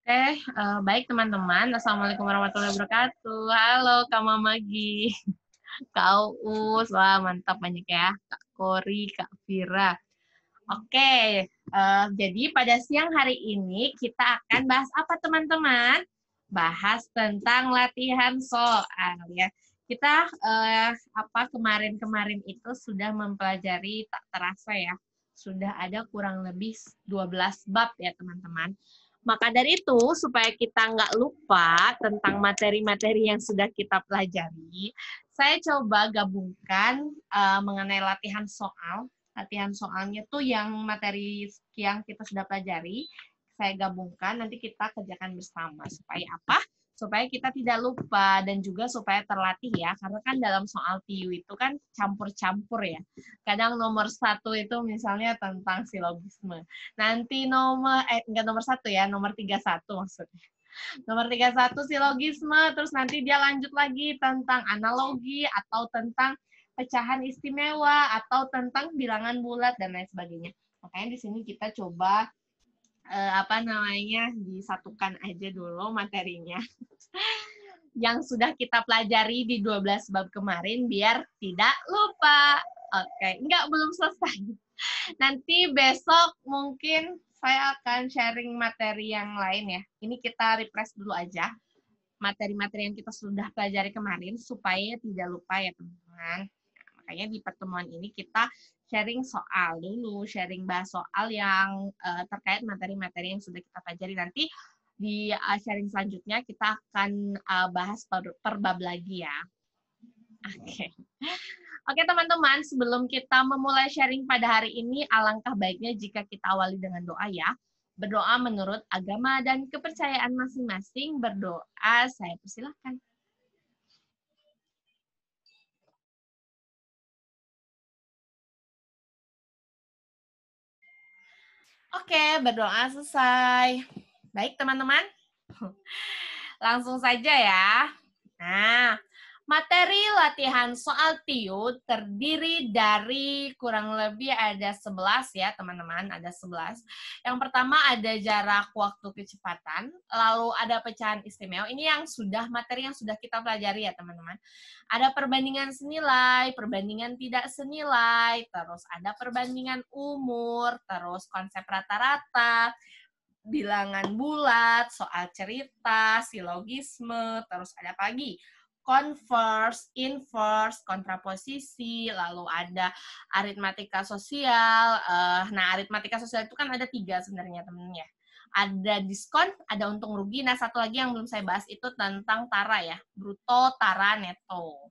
Baik teman-teman. Assalamualaikum warahmatullahi wabarakatuh. Halo Kak Mamagi, Kak Uus, wah mantap banyak ya. Kak Kori, Kak Vira. Oke, jadi pada siang hari ini kita akan bahas apa teman-teman? Bahas tentang latihan soal ya. Kita kemarin-kemarin itu sudah mempelajari tak terasa ya. Sudah ada kurang lebih 12 bab ya teman-teman. Maka dari itu, supaya kita nggak lupa tentang materi-materi yang sudah kita pelajari, saya coba gabungkan mengenai latihan soal. Latihan soalnya tuh yang materi yang kita sudah pelajari, saya gabungkan, nanti kita kerjakan bersama. Supaya apa? Supaya kita tidak lupa dan juga supaya terlatih ya. Karena kan dalam soal TIU itu kan campur-campur ya. Kadang nomor 1 itu misalnya tentang silogisme. Nanti enggak nomor 1 ya, nomor 31 maksudnya. Nomor 31 silogisme, terus nanti dia lanjut lagi tentang analogi atau tentang pecahan istimewa atau tentang bilangan bulat dan lain sebagainya. Makanya di sini kita coba disatukan aja dulu materinya yang sudah kita pelajari di 12 bab kemarin biar tidak lupa. Oke, belum selesai. Nanti besok mungkin saya akan sharing materi yang lain ya. Ini kita refresh dulu aja materi-materi yang kita sudah pelajari kemarin supaya tidak lupa ya teman-teman. Nah, makanya di pertemuan ini kita sharing soal dulu, sharing bahas soal yang terkait materi-materi yang sudah kita pelajari. Nanti di sharing selanjutnya kita akan bahas per bab lagi ya. Oke. Oke teman-teman, sebelum kita memulai sharing pada hari ini, alangkah baiknya jika kita awali dengan doa ya. Berdoa menurut agama dan kepercayaan masing-masing. Berdoa, saya persilahkan. Oke, berdoa selesai. Baik teman-teman, langsung saja ya. Nah, materi latihan soal TIU terdiri dari kurang lebih ada 11 ya teman-teman, ada 11. Yang pertama ada jarak waktu kecepatan, lalu ada pecahan istimewa, ini yang materi yang sudah kita pelajari ya teman-teman. Ada perbandingan senilai, perbandingan tidak senilai, terus ada perbandingan umur, terus konsep rata-rata, bilangan bulat, soal cerita, silogisme, terus ada apa lagi? Converse, inverse, kontraposisi, lalu ada aritmatika sosial. Nah, aritmatika sosial itu kan ada 3 sebenarnya teman-teman ya. Ada diskon, ada untung rugi. Nah, satu lagi yang belum saya bahas itu tentang tara ya, bruto, tara, neto.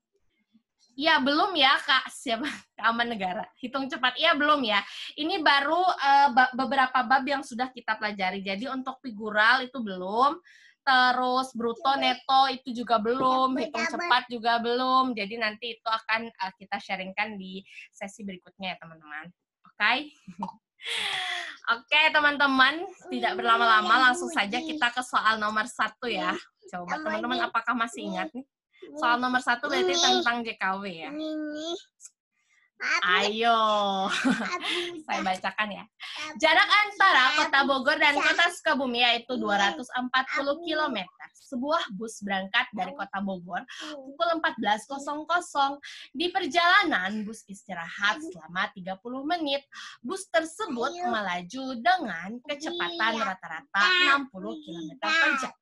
Iya, belum ya, Kak. Siapa? Aman Negara. Hitung cepat. Iya, belum ya. Ini baru beberapa bab yang sudah kita pelajari. Jadi untuk figural itu belum. Terus bruto, neto itu juga belum. Hitung cepat juga belum. Jadi nanti itu akan kita sharingkan di sesi berikutnya ya, teman-teman. Oke? Oke, teman-teman. Tidak berlama-lama, langsung saja kita ke soal nomor 1 ya. Coba teman-teman apakah masih ingat nih? Soal nomor 1 berarti tentang JKW ya. Ayo, saya bacakan ya. Jarak antara Kota Bogor dan Kota Sukabumi yaitu 240 km. Sebuah bus berangkat dari Kota Bogor pukul 14.00. Di perjalanan, bus istirahat selama 30 menit. Bus tersebut melaju dengan kecepatan rata-rata 60 km per jam.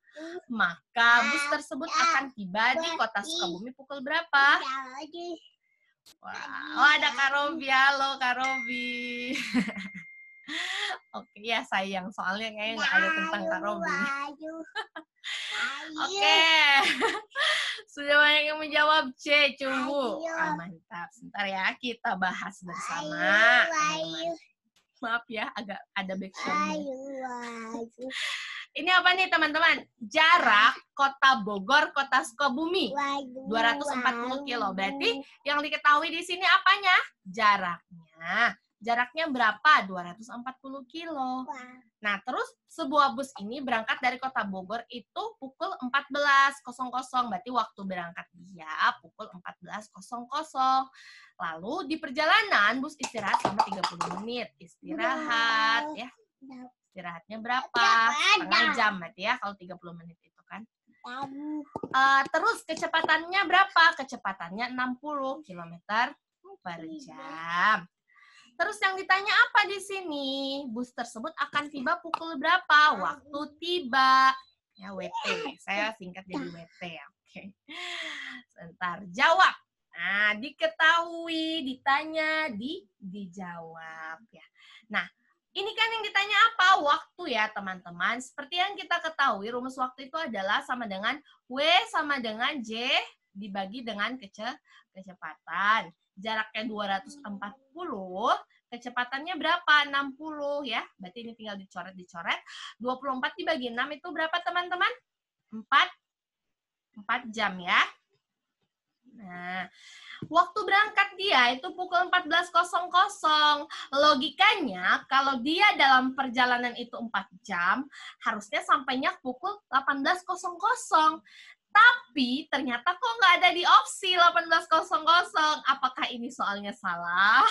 Maka bus tersebut akan tiba di Kota Sukabumi pukul berapa? Wah, ada Kak Robi. Halo Kak Robi. Oke, ya sayang. Soalnya kayaknya nggak ada tentang Kak Robi. Oke. Sudah banyak yang menjawab C, Cumbu. Mantap. Sebentar ya, kita bahas bersama. Maaf ya, agak ada backsound. Ini apa nih teman-teman? Jarak Kota Bogor, Kota Sukabumi. 240 kilo. Berarti yang diketahui di sini apanya? Jaraknya. Jaraknya berapa? 240 kilo. Nah, terus sebuah bus ini berangkat dari Kota Bogor itu pukul 14.00. Berarti waktu berangkat dia pukul 14.00. Lalu di perjalanan bus istirahat selama 30 menit. Istirahat ya. istirahatnya berapa? Setengah jam berarti ya kalau 30 menit itu kan. Terus kecepatannya berapa? Kecepatannya 60 km per jam. Terus yang ditanya apa di sini? Bus tersebut akan tiba pukul berapa? Waktu tiba. Ya, WT. Saya singkat jadi WT ya. Oke. Sebentar. Jawab. Nah, diketahui, ditanya, dijawab ya. Nah, ini kan yang ditanya apa? Waktu ya, teman-teman. Seperti yang kita ketahui, rumus waktu itu adalah sama dengan W sama dengan J dibagi dengan kecepatan. Jaraknya 240, kecepatannya berapa? 60 ya. Berarti ini tinggal dicoret-dicoret. 24 dibagi 6 itu berapa, teman-teman? 4 jam ya. Nah, waktu berangkat dia itu pukul 14.00. Logikanya, kalau dia dalam perjalanan itu 4 jam, harusnya sampainya pukul 18.00. Tapi ternyata kok nggak ada di opsi 18.00. Apakah ini soalnya salah?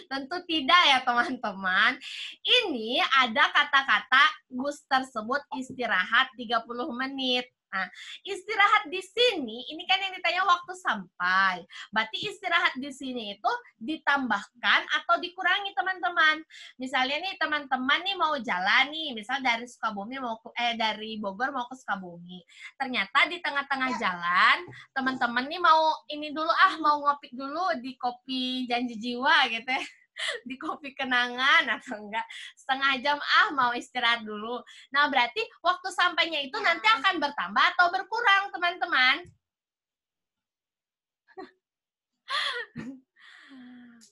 Tentu tidak ya teman-teman. Ini ada kata-kata bus tersebut istirahat 30 menit. Nah, istirahat di sini, ini kan yang ditanya waktu sampai. Berarti istirahat di sini itu ditambahkan atau dikurangi teman-teman. Misalnya nih teman-teman nih mau jalan nih, misal dari Sukabumi dari Bogor mau ke Sukabumi. Ternyata di tengah-tengah jalan, teman-teman nih mau ini dulu mau ngopi dulu di Kopi Janji Jiwa gitu ya. Di Kopi Kenangan atau enggak setengah jam mau istirahat dulu. Nah, berarti waktu sampainya itu nanti akan bertambah atau berkurang, teman-teman?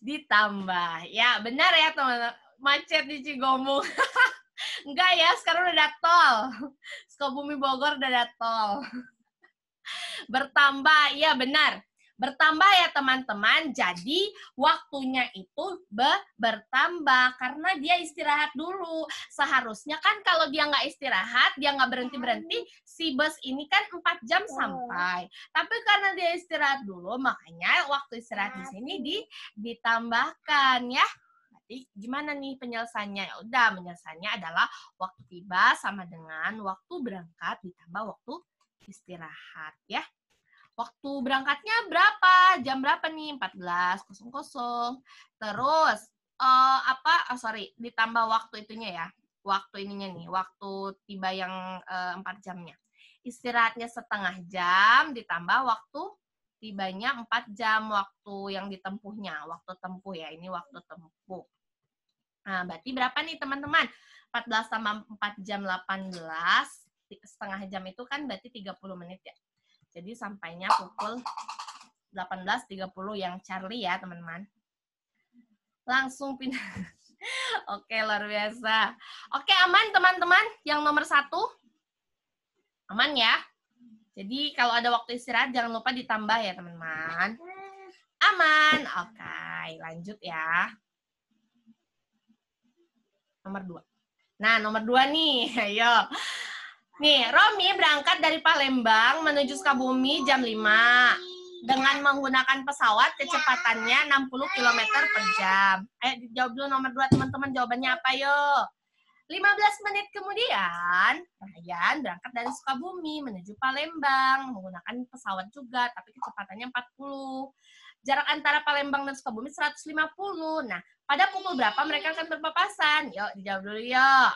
Ditambah. Ya, benar ya, teman-teman. Macet di Cigomung. Enggak ya, sekarang udah ada tol. Sukabumi Bogor udah ada tol. Bertambah, ya benar. Bertambah ya teman-teman, jadi waktunya itu bertambah karena dia istirahat dulu. Seharusnya kan kalau dia nggak istirahat, dia nggak berhenti-berhenti, si bus ini kan 4 jam sampai. Tapi karena dia istirahat dulu, makanya waktu istirahat di sini ditambahkan ya. Berarti gimana nih penyelesaiannya? Ya udah, penyelesaiannya adalah waktu tiba sama dengan waktu berangkat ditambah waktu istirahat ya. Waktu berangkatnya berapa? Jam berapa nih? 14.00. Terus ditambah waktu itunya ya. Waktu ininya nih, waktu tiba yang 4 jamnya. Istirahatnya setengah jam ditambah waktu tibanya 4 jam, waktu yang ditempuhnya, waktu tempuh ya. Ini waktu tempuh. Nah, berarti berapa nih teman-teman? 14 tambah 4 jam 18, setengah jam itu kan berarti 30 menit ya. Jadi sampainya pukul 18.30 yang Charlie ya, teman-teman. Langsung pindah. Oke, luar biasa. Oke, aman teman-teman? Yang nomor 1? Aman ya? Jadi kalau ada waktu istirahat jangan lupa ditambah ya, teman-teman. Aman. Oke, lanjut ya. Nomor 2. Nah, nomor 2 nih. Ayo. Nih, Romi berangkat dari Palembang menuju Sukabumi jam 5 dengan menggunakan pesawat kecepatannya 60 km per jam. Ayo dijawab dulu nomor 2 teman-teman, jawabannya apa yuk? 15 menit kemudian, Ryan berangkat dari Sukabumi menuju Palembang menggunakan pesawat juga, tapi kecepatannya 40. Jarak antara Palembang dan Sukabumi 150. Nah, pada pukul berapa mereka akan berpapasan? Yuk, dijawab dulu yuk.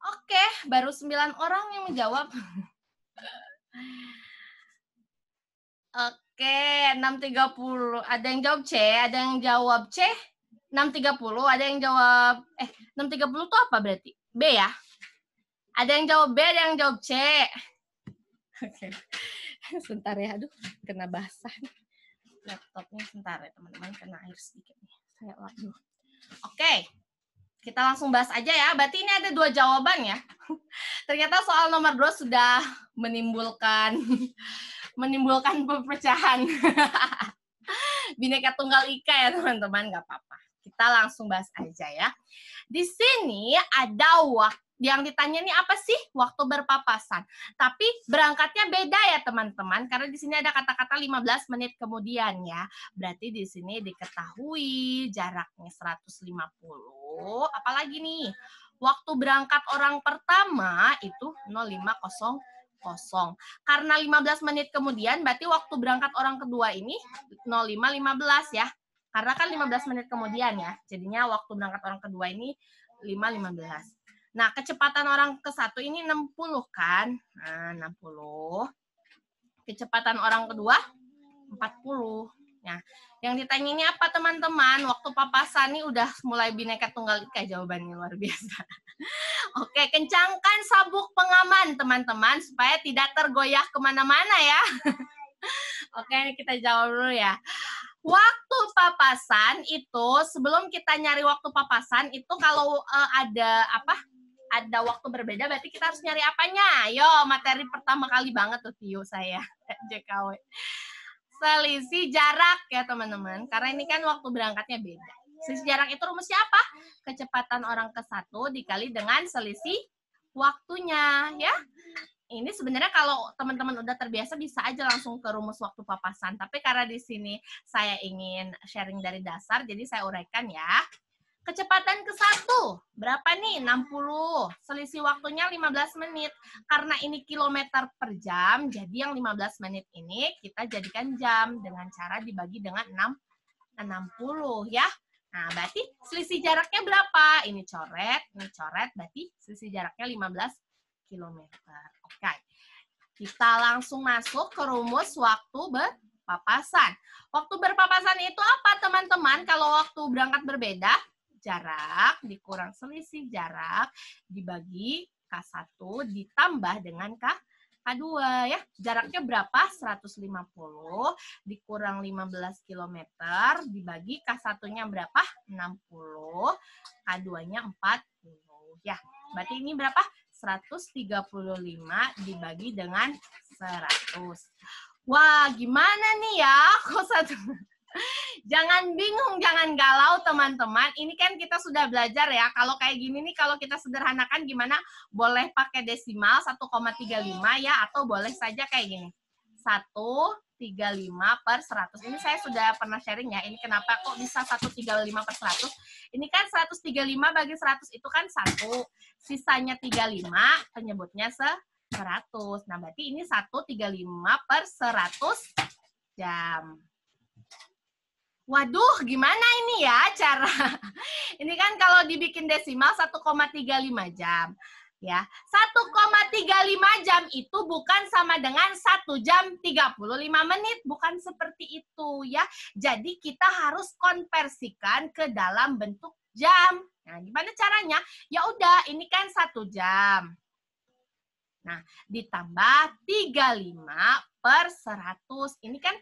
Oke, baru 9 orang yang menjawab. Oke, 6.30. Ada yang jawab C, ada yang jawab C. 6.30, ada yang jawab 6.30 itu apa berarti? B ya? Ada yang jawab B, ada yang jawab C. Oke. Sebentar ya, aduh, kena basah nih. Laptopnya sebentar ya, teman-teman, kena air sedikit nih. Saya lap dulu. Oke. Kita langsung bahas aja ya. Berarti ini ada 2 jawaban ya. Ternyata soal nomor 2 sudah menimbulkan perpecahan. Bineka Tunggal Ika ya teman-teman, nggak apa-apa. Kita langsung bahas aja ya. Di sini ada waktu yang ditanya nih apa sih waktu berpapasan. Tapi berangkatnya beda ya teman-teman, karena di sini ada kata-kata 15 menit kemudian ya. Berarti di sini diketahui jaraknya 150. Apalagi nih, waktu berangkat orang pertama itu 05.00. Karena 15 menit kemudian, berarti waktu berangkat orang kedua ini 05.15 ya. Karena kan 15 menit kemudian ya. Jadinya waktu berangkat orang kedua ini 5.15. Nah, kecepatan orang ke satu ini 60 kan? Nah, 60. Kecepatan orang kedua 40. Nah, yang ditanya ini apa teman-teman? Waktu papasan nih udah mulai Bineka Tunggal Ika jawabannya luar biasa. Oke, kencangkan sabuk pengaman teman-teman supaya tidak tergoyah kemana-mana ya. Oke, kita jawab dulu ya. Waktu papasan itu, sebelum kita nyari waktu papasan itu kalau ada waktu berbeda, berarti kita harus nyari apanya? Yo, materi pertama kali banget tuh Tio saya, JKW. Selisih jarak ya teman-teman, karena ini kan waktu berangkatnya beda. Selisih jarak itu rumusnya apa? Kecepatan orang ke satu dikali dengan selisih waktunya ya. Ini sebenarnya kalau teman-teman udah terbiasa bisa aja langsung ke rumus waktu papasan. Tapi karena di sini saya ingin sharing dari dasar, jadi saya uraikan ya. Kecepatan ke satu, berapa nih? 60. Selisih waktunya 15 menit. Karena ini kilometer per jam, jadi yang 15 menit ini kita jadikan jam dengan cara dibagi dengan 60 ya. Nah, berarti selisih jaraknya berapa? Ini coret, berarti selisih jaraknya 15 km. Oke. Kita langsung masuk ke rumus waktu berpapasan. Waktu berpapasan itu apa, teman-teman? Kalau waktu berangkat berbeda, jarak dikurang selisih jarak dibagi K1 ditambah dengan K2 ya. Jaraknya berapa? 150 dikurang 15 km dibagi K1-nya berapa? 60. K2-nya 40 ya. Berarti ini berapa? 135 dibagi dengan 100. Wah, gimana nih ya? Kok satu? Jangan bingung, jangan galau teman-teman. Ini kan kita sudah belajar ya. Kalau kayak gini nih, kalau kita sederhanakan gimana? Boleh pakai desimal 1,35 ya, atau boleh saja kayak gini. 135 per 100. Ini saya sudah pernah sharing ya. Ini kenapa kok bisa 135 per 100? Ini kan 135 bagi 100 itu kan 1. Sisanya 35, penyebutnya 100. Nah, berarti ini 135 per 100 jam. Waduh, gimana ini ya cara? Ini kan kalau dibikin desimal 1,35 jam. Ya, 1,35 jam itu bukan sama dengan 1 jam 35 menit. Bukan seperti itu ya. Jadi kita harus konversikan ke dalam bentuk jam. Nah, gimana caranya? Ya udah, ini kan 1 jam. Nah, ditambah 35 per 100. Ini kan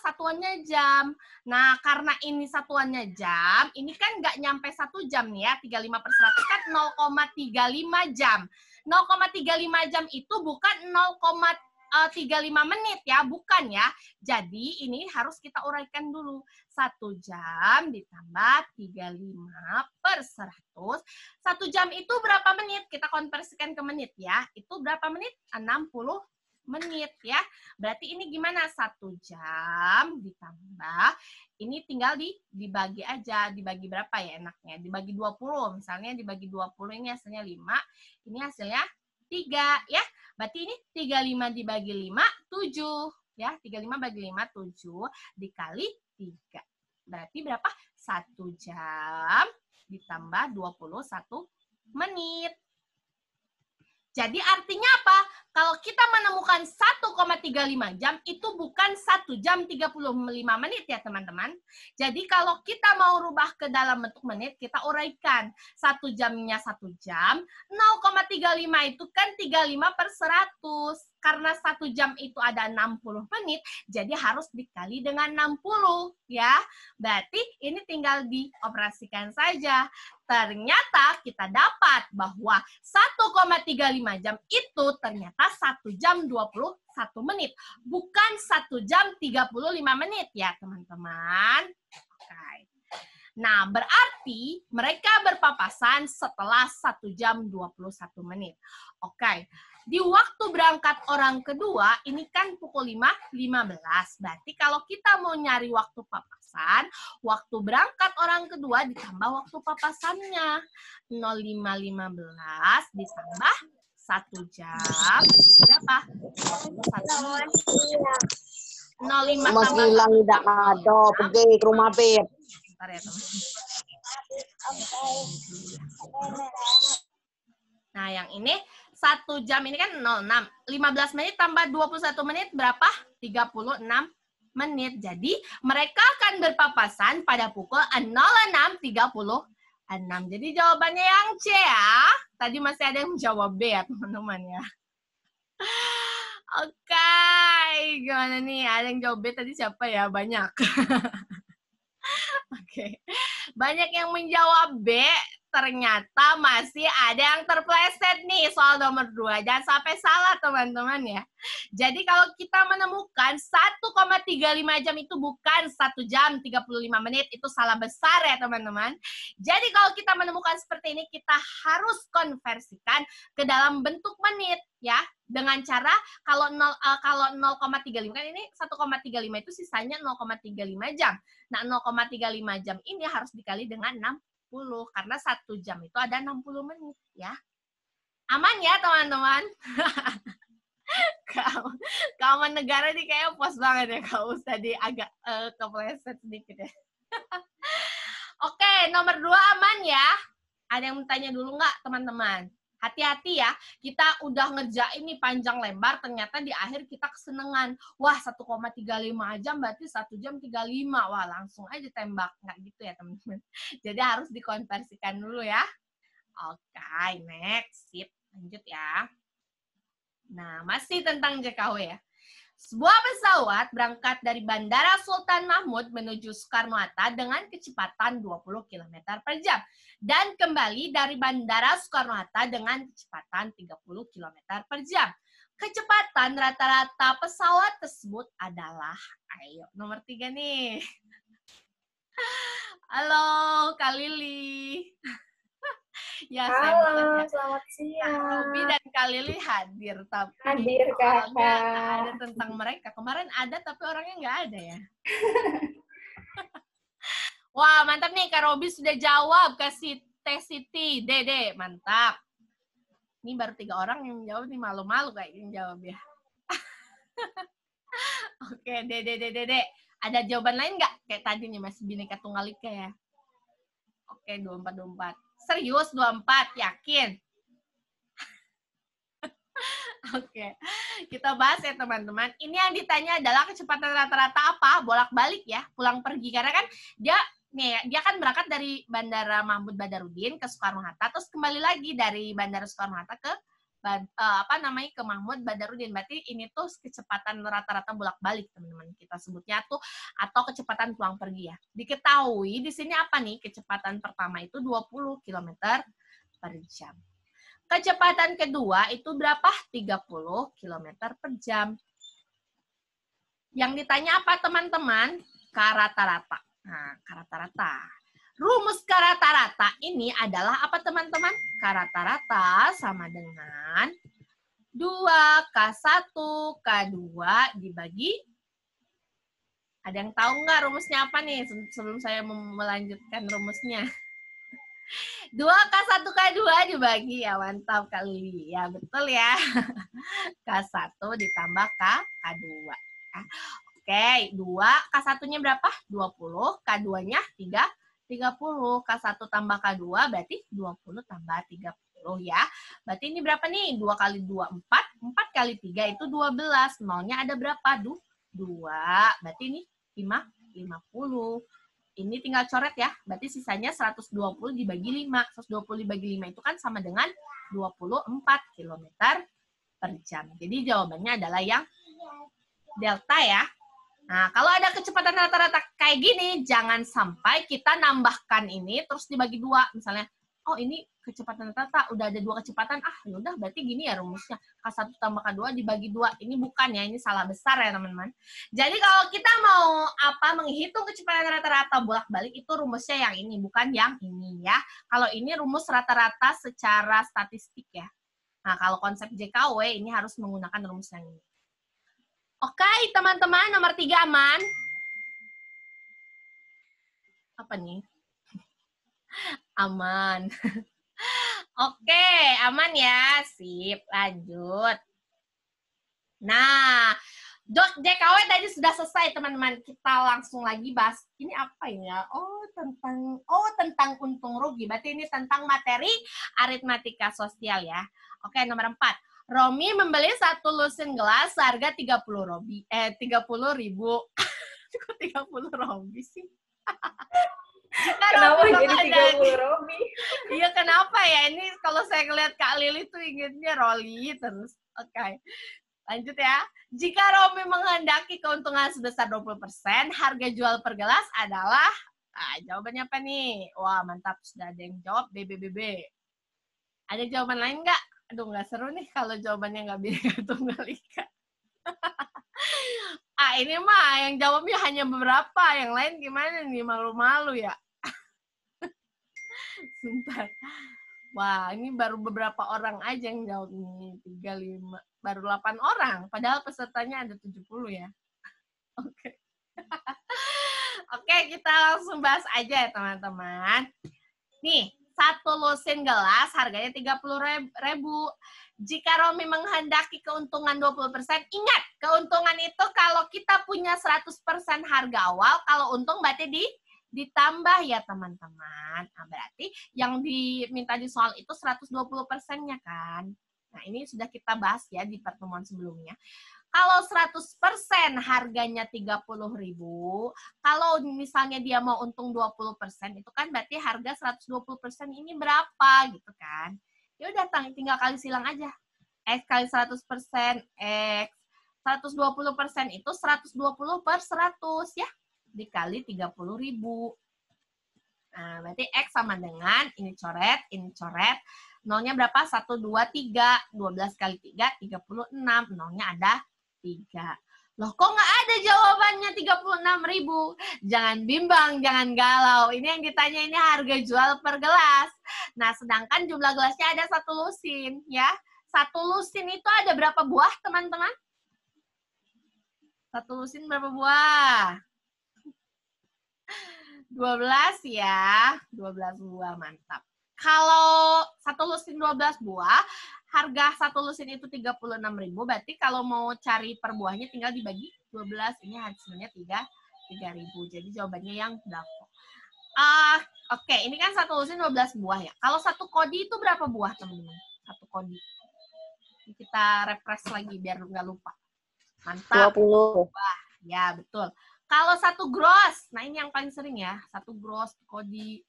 satuannya jam. Nah, karena ini satuannya jam, ini kan nggak nyampe 1 jam nih ya. 35 per 100 kan 0,35 jam. 0,35 jam itu bukan 0,35 menit ya, bukan ya. Jadi ini harus kita uraikan dulu. 1 jam ditambah 35 per 100. 1 jam itu berapa menit? Kita konversikan ke menit ya. Itu berapa menit? 60 menit ya. Berarti ini gimana? 1 jam ditambah, ini tinggal dibagi aja. Dibagi berapa ya enaknya? Dibagi 20. Misalnya dibagi 20 ini hasilnya 5. Ini hasilnya 3 ya. Berarti ini 35 dibagi 5, 7. Ya, 35 bagi 5, 7. Dikali 3. Berarti berapa? 1 jam ditambah 21 menit. Jadi artinya apa? Kalau kita menemukan 1,35 jam, itu bukan 1 jam 35 menit ya teman-teman. Jadi kalau kita mau rubah ke dalam bentuk menit, kita uraikan. 1 jamnya 1 jam, 0,35 itu kan 35 per 100. Karena 1 jam itu ada 60 menit, jadi harus dikali dengan 60 ya. Berarti ini tinggal dioperasikan saja. Ternyata kita dapat bahwa 1,35 jam itu ternyata 1 jam 21 menit. Bukan 1 jam 35 menit ya teman-teman. Oke. Nah, berarti mereka berpapasan setelah 1 jam 21 menit. Oke. Di waktu berangkat orang kedua, ini kan pukul 5.15. Berarti kalau kita mau nyari waktu papasan, waktu berangkat orang kedua ditambah waktu papasannya. 05.15 ditambah 1 jam. Berapa? 05 Mas tambah hilang tidak ada, pergi ke rumah Beb. Bentar ya, teman. Nah, yang ini 1 jam ini kan 06. 15 menit tambah 21 menit berapa? 36 menit. Jadi, mereka akan berpapasan pada pukul 06.36. Jadi, jawabannya yang C ya. Tadi masih ada yang menjawab B ya, teman-teman ya. Oke. Gimana nih? Ada yang jawab B tadi siapa ya? Banyak. Oke. Banyak yang menjawab B. Ternyata masih ada yang terpleset nih soal nomor 2. Jangan sampai salah teman-teman ya. Jadi kalau kita menemukan 1,35 jam itu bukan 1 jam 35 menit. Itu salah besar ya teman-teman. Jadi kalau kita menemukan seperti ini kita harus konversikan ke dalam bentuk menit ya. Dengan cara kalau 0,35 kan ini 1,35 itu sisanya 0,35 jam. Nah 0,35 jam ini harus dikali dengan 60 karena 1 jam itu ada 60 menit ya. Aman ya teman-teman? Keamanan negara ini kayaknya pos banget ya kalau tadi agak kepleset sedikit ya. Oke, nomor 2 aman ya. Ada yang tanya dulu nggak teman-teman? Hati-hati ya, kita udah ngerjain nih panjang lebar, ternyata di akhir kita kesenengan. Wah, 1,35 jam berarti 1 jam 35. Wah, langsung aja tembak. Nggak gitu ya, teman-teman. Jadi harus dikonversikan dulu ya. Oke, next. Sip, lanjut ya. Nah, masih tentang JKW ya. Sebuah pesawat berangkat dari Bandara Sultan Mahmud menuju Soekarno-Hatta dengan kecepatan 20 km per jam. Dan kembali dari Bandara Soekarno-Hatta dengan kecepatan 30 km per jam. Kecepatan rata-rata pesawat tersebut adalah, ayo nomor 3 nih. Halo, Kak Lili. Ya, halo, selamat siang. Robi dan Kak Lili hadir, tapi hadir kakak. Nggak ada tentang mereka. Kemarin ada, tapi orangnya nggak ada ya. Wah, mantap nih, Kak Robi sudah jawab. Kasih Teh Siti, Dede, mantap. Ini baru 3 orang yang jawab nih, malu-malu kayak yang jawab ya. Oke, Dede. Ada jawaban lain nggak? Kayak tadi nih, masih Bhinneka Tunggal Ika ya. Oke, 24. Serius 24, yakin? Oke, kita bahas ya teman-teman. Ini yang ditanya adalah kecepatan rata-rata apa? Bolak-balik ya, pulang pergi. Karena kan dia kan berangkat dari Bandara Mahmud Badarudin ke Soekarno-Hatta, terus kembali lagi dari Bandara Soekarno-Hatta ke ke Mahmud Badarudin. Berarti ini tuh kecepatan rata-rata bolak-balik teman-teman. Kita sebutnya tuh atau kecepatan pulang pergi ya. Diketahui di sini apa nih? Kecepatan pertama itu 20 km per jam. Kecepatan kedua itu berapa? 30 km per jam. Yang ditanya apa teman-teman? Rata-rata. Nah, rata-rata. Rumus rata-rata ini adalah apa teman-teman? Rata-rata sama dengan 2K1 K2 dibagi. Ada yang tahu nggak rumusnya apa nih sebelum saya melanjutkan rumusnya? 2K1 K2 dibagi, ya mantap kali. Ya betul ya. K1 ditambah K2. Oke, 2 K1-nya berapa? 20, K2-nya 30. K1 tambah K2 berarti 20 tambah ya. Berarti ini berapa nih? 2 kali 2, 4. 4 kali 3 itu 12. Nolnya ada berapa? 2. Berarti ini 50. Ini tinggal coret ya. Berarti sisanya 120 dibagi 5. 120 dibagi 5 itu kan sama dengan 24 km per jam. Jadi jawabannya adalah yang delta ya. Nah, kalau ada kecepatan rata-rata kayak gini, jangan sampai kita nambahkan ini terus dibagi 2. Misalnya, oh ini kecepatan rata-rata, udah ada 2 kecepatan, yaudah berarti gini ya rumusnya. K1 tambah K2 dibagi 2. Ini bukan ya, ini salah besar ya teman-teman. Jadi kalau kita mau menghitung kecepatan rata-rata bolak-balik, itu rumusnya yang ini, bukan yang ini ya. Kalau ini rumus rata-rata secara statistik ya. Nah, kalau konsep JKW ini harus menggunakan rumus yang ini. Oke, teman-teman, nomor 3 aman? Apa nih? Aman. Oke, aman ya. Sip, lanjut. Nah, JKW tadi sudah selesai, teman-teman. Kita langsung lagi bahas. Ini apa ini ya? Tentang untung rugi. Berarti ini tentang materi aritmatika sosial ya. Oke, nomor 4. Romi membeli 1 lusin gelas seharga 30 ribu. Kok 30 Romi sih? Kenapa jadi 30 Romi? Iya, kenapa ya? Ini kalau saya ngeliat Kak Lili tuh ingetnya Roli terus. Oke. Lanjut ya. Jika Romi menghendaki keuntungan sebesar 20%, harga jual per gelas adalah... jawabannya apa nih? Wah, mantap. Sudah ada yang jawab BBBB. Ada jawaban lain nggak? Aduh, nggak seru nih kalau jawabannya nggak Bhinneka Tunggal Ika. Ini mah yang jawabnya hanya beberapa. Yang lain gimana nih? Malu-malu ya. Sebentar. Wah, ini baru beberapa orang aja yang jawab nih. 35. Baru 8 orang. Padahal pesertanya ada 70 ya. Oke. Oke, kita langsung bahas aja ya teman-teman. Nih, 1 lusin gelas harganya 30.000. Jika Romi menghendaki keuntungan 20%, ingat, keuntungan itu kalau kita punya 100% harga awal, kalau untung berarti ditambah ya teman-teman. Nah, berarti yang diminta di soal itu 120%-nya kan. Nah, ini sudah kita bahas ya di pertemuan sebelumnya. Kalau 100% harganya 30.000, kalau misalnya dia mau untung 20%, itu kan berarti harga 120% ini berapa gitu kan. Ya udah tinggal kali silang aja. X kali 100%, X. 120% itu 120 per 100 ya. Dikali 30.000. Nah, berarti X sama dengan, ini coret, nolnya berapa? 1, 2, 3. 12 kali 3, 36. Nolnya ada 3. Loh, kok nggak ada jawabannya 36.000? Jangan bimbang, jangan galau. Ini yang ditanya ini harga jual per gelas. Nah, sedangkan jumlah gelasnya ada 1 lusin, ya. 1 lusin itu ada berapa buah, teman-teman? 1 lusin berapa buah? 12 ya. 12 buah, mantap. Kalau 1 lusin 12 buah, harga 1 lusin itu 36.000, berarti kalau mau cari per buahnya tinggal dibagi 12, ini hasilnya 3.000. Jadi jawabannya yang Davo. Oke, ini kan 1 lusin 12 buah ya. Kalau 1 kodi itu berapa buah, teman-teman? 1 kodi. Ini kita refresh lagi biar nggak lupa. Mantap. 20. Buah. Ya, betul. Kalau 1 gross, nah ini yang paling sering ya. 1 gross kodi.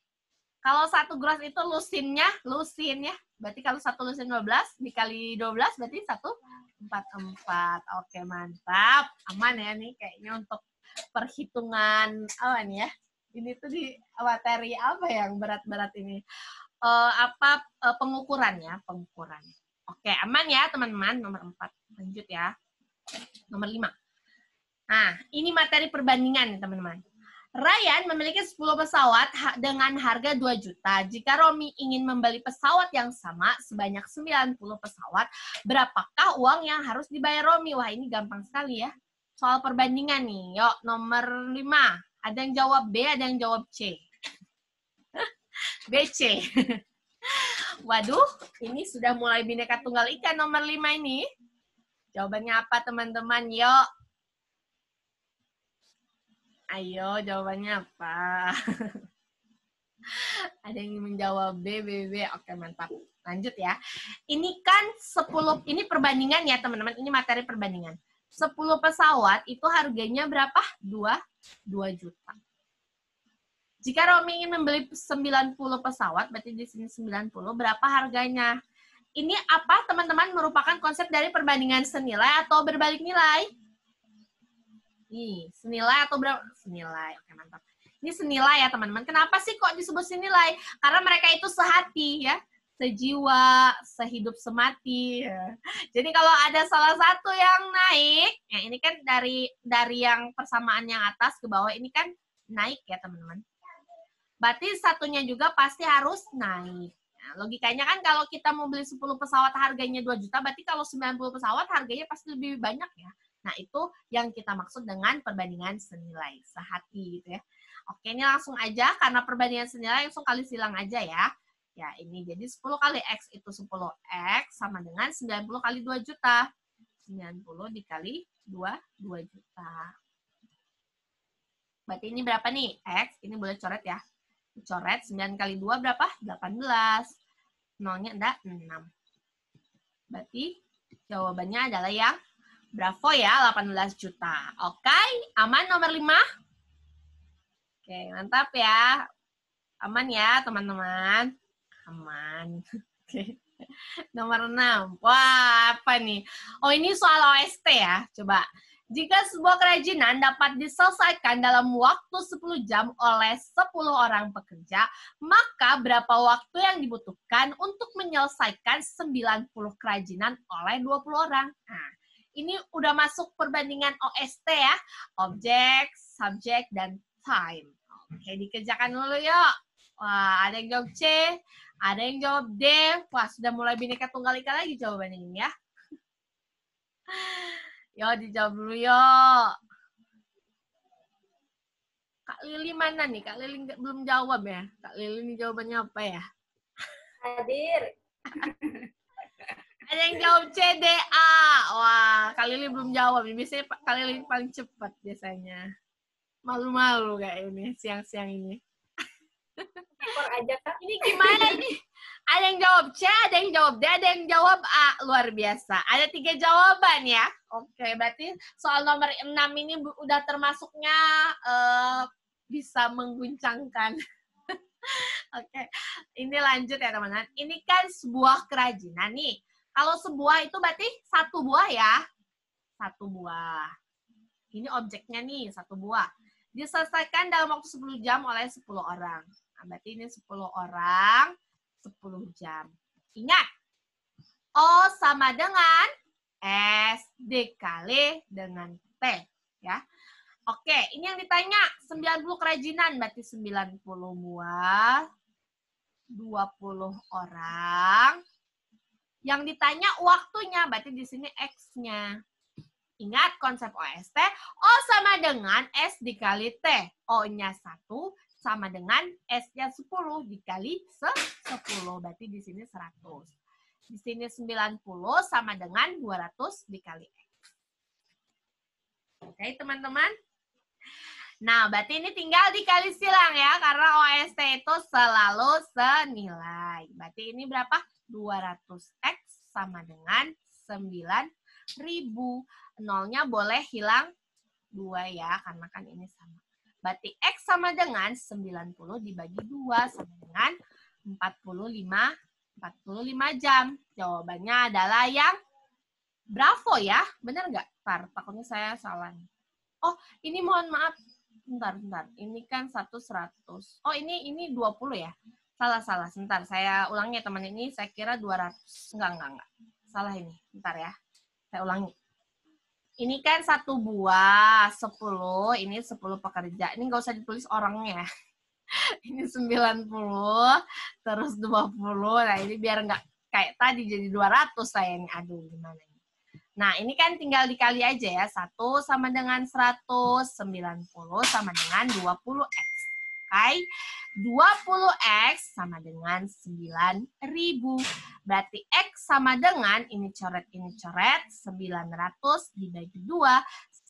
Kalau 1 gross itu lusin ya. Berarti kalau 1 lusin 12 dikali 12 berarti 144. Oke, mantap. Aman ya nih kayaknya untuk perhitungan nih ya. Ini tuh di materi apa yang berat-berat ini? Pengukuran ya, pengukuran. Oke, aman ya teman-teman. Nomor 4. Lanjut ya. Nomor 5. Nah, ini materi perbandingan nih teman-teman. Ryan memiliki 10 pesawat dengan harga 2 juta. Jika Romi ingin membeli pesawat yang sama sebanyak 90 pesawat, berapakah uang yang harus dibayar Romi? Wah, ini gampang sekali ya. Soal perbandingan nih. Yuk, nomor 5. Ada yang jawab B, ada yang jawab C. BC. Waduh, ini sudah mulai Bhinneka Tunggal Ika nomor 5 ini. Jawabannya apa teman-teman? Yuk. Ayo, jawabannya apa? Ada yang menjawab B, B, B. Oke, mantap. Lanjut ya. Ini kan 10, ini perbandingan ya teman-teman, ini materi perbandingan. 10 pesawat itu harganya berapa? 2 juta. Jika Romi ingin membeli 90 pesawat, berarti di sini 90, berapa harganya? Ini apa teman-teman merupakan konsep dari perbandingan senilai atau berbalik nilai? Nih, senilai atau berapa? Senilai, oke mantap. Ini senilai ya teman-teman. Kenapa sih kok disebut senilai? Karena mereka itu sehati ya. Sejiwa, sehidup semati. Ya. Jadi kalau ada salah satu yang naik, ya ini kan dari yang persamaan yang atas ke bawah ini kan naik ya teman-teman. Berarti satunya juga pasti harus naik. Nah, logikanya kan kalau kita mau beli 10 pesawat harganya 2 juta, berarti kalau 90 pesawat harganya pasti lebih banyak ya. Nah, itu yang kita maksud dengan perbandingan senilai, sehati gitu ya. Oke, ini langsung aja, karena perbandingan senilai langsung kali silang aja ya. Ya, ini jadi 10 kali X itu 10X sama dengan 90 kali 2 juta. 90 dikali 2 juta. Berarti ini berapa nih? X, ini boleh coret ya. Coret 9 kali 2 berapa? 18. Nolnya ada 6. Berarti jawabannya adalah yang bravo ya, 18 juta. Oke, aman nomor 5? Oke, mantap ya. Aman ya teman-teman. Aman. Oke. Nomor 6. Wah, apa nih? Oh, ini soal OST ya. Coba. Jika sebuah kerajinan dapat diselesaikan dalam waktu 10 jam oleh 10 orang pekerja, maka berapa waktu yang dibutuhkan untuk menyelesaikan 90 kerajinan oleh 20 orang? Nah, ini udah masuk perbandingan OST ya. Objek, subjek, dan time. Oke, dikerjakan dulu yuk. Wah, ada yang jawab C, ada yang jawab D. Wah, sudah mulai bineka tunggal ika lagi jawabannya ini ya. Yo, dijawab dulu yuk. Kak Lili mana nih? Kak Lili belum jawab ya? Kak Lili ini jawabannya apa ya? Hadir. Ada yang jawab C, D, A. Wah, Kak Lili belum jawab. Biasanya Kak Lili paling cepat biasanya. Malu-malu kayak ini, siang-siang ini. Ekor aja, Kak. Ini gimana ini? Ada yang jawab C, ada yang jawab D, ada yang jawab A. Luar biasa. Ada 3 jawaban ya. Oke, berarti soal nomor 6 ini udah termasuknya bisa mengguncangkan. Oke, ini lanjut ya teman-teman. Ini kan sebuah kerajinan nih. Kalau sebuah itu berarti 1 buah ya. 1 buah. Ini objeknya nih, 1 buah. Diselesaikan dalam waktu 10 jam oleh 10 orang. Nah, berarti ini 10 orang, 10 jam. Ingat, O sama dengan S dikali dengan T. Ya. Oke, ini yang ditanya 90 kerajinan, berarti 90 buah, 20 orang. Yang ditanya waktunya, berarti di sini X-nya. Ingat konsep OST, O sama dengan S dikali T. O-nya 1 sama dengan S-nya 10 dikali 10. Berarti di sini 100. Di sini 90 sama dengan 200 dikali X. Oke, teman-teman. Nah, berarti ini tinggal dikali silang ya, karena OST itu selalu senilai. Berarti ini berapa? 200X sama dengan 9.000. Nolnya boleh hilang 2 ya, karena kan ini sama. Berarti X sama dengan 90 dibagi 2 sama dengan 45 jam. Jawabannya adalah yang bravo ya. Benar nggak? Takutnya saya salah. Oh, ini mohon maaf. Bentar. Ini kan 100. Oh, ini 20 ya? Salah. Sebentar, saya ulangi ya teman. Ini saya kira 200. Enggak. Salah ini. Bentar ya. Saya ulangi. Ini kan 1 buah, 10, ini 10 pekerja. Ini nggak usah ditulis orangnya. Ini 90, terus 20. Nah, ini biar nggak kayak tadi jadi 200 saya ini. Aduh, gimana ini. Nah, ini kan tinggal dikali aja ya. 1 sama dengan 100, 90 sama dengan 20X. Oke, 20X sama dengan 9.000. Berarti X sama dengan, ini coret, 900 dibagi 2.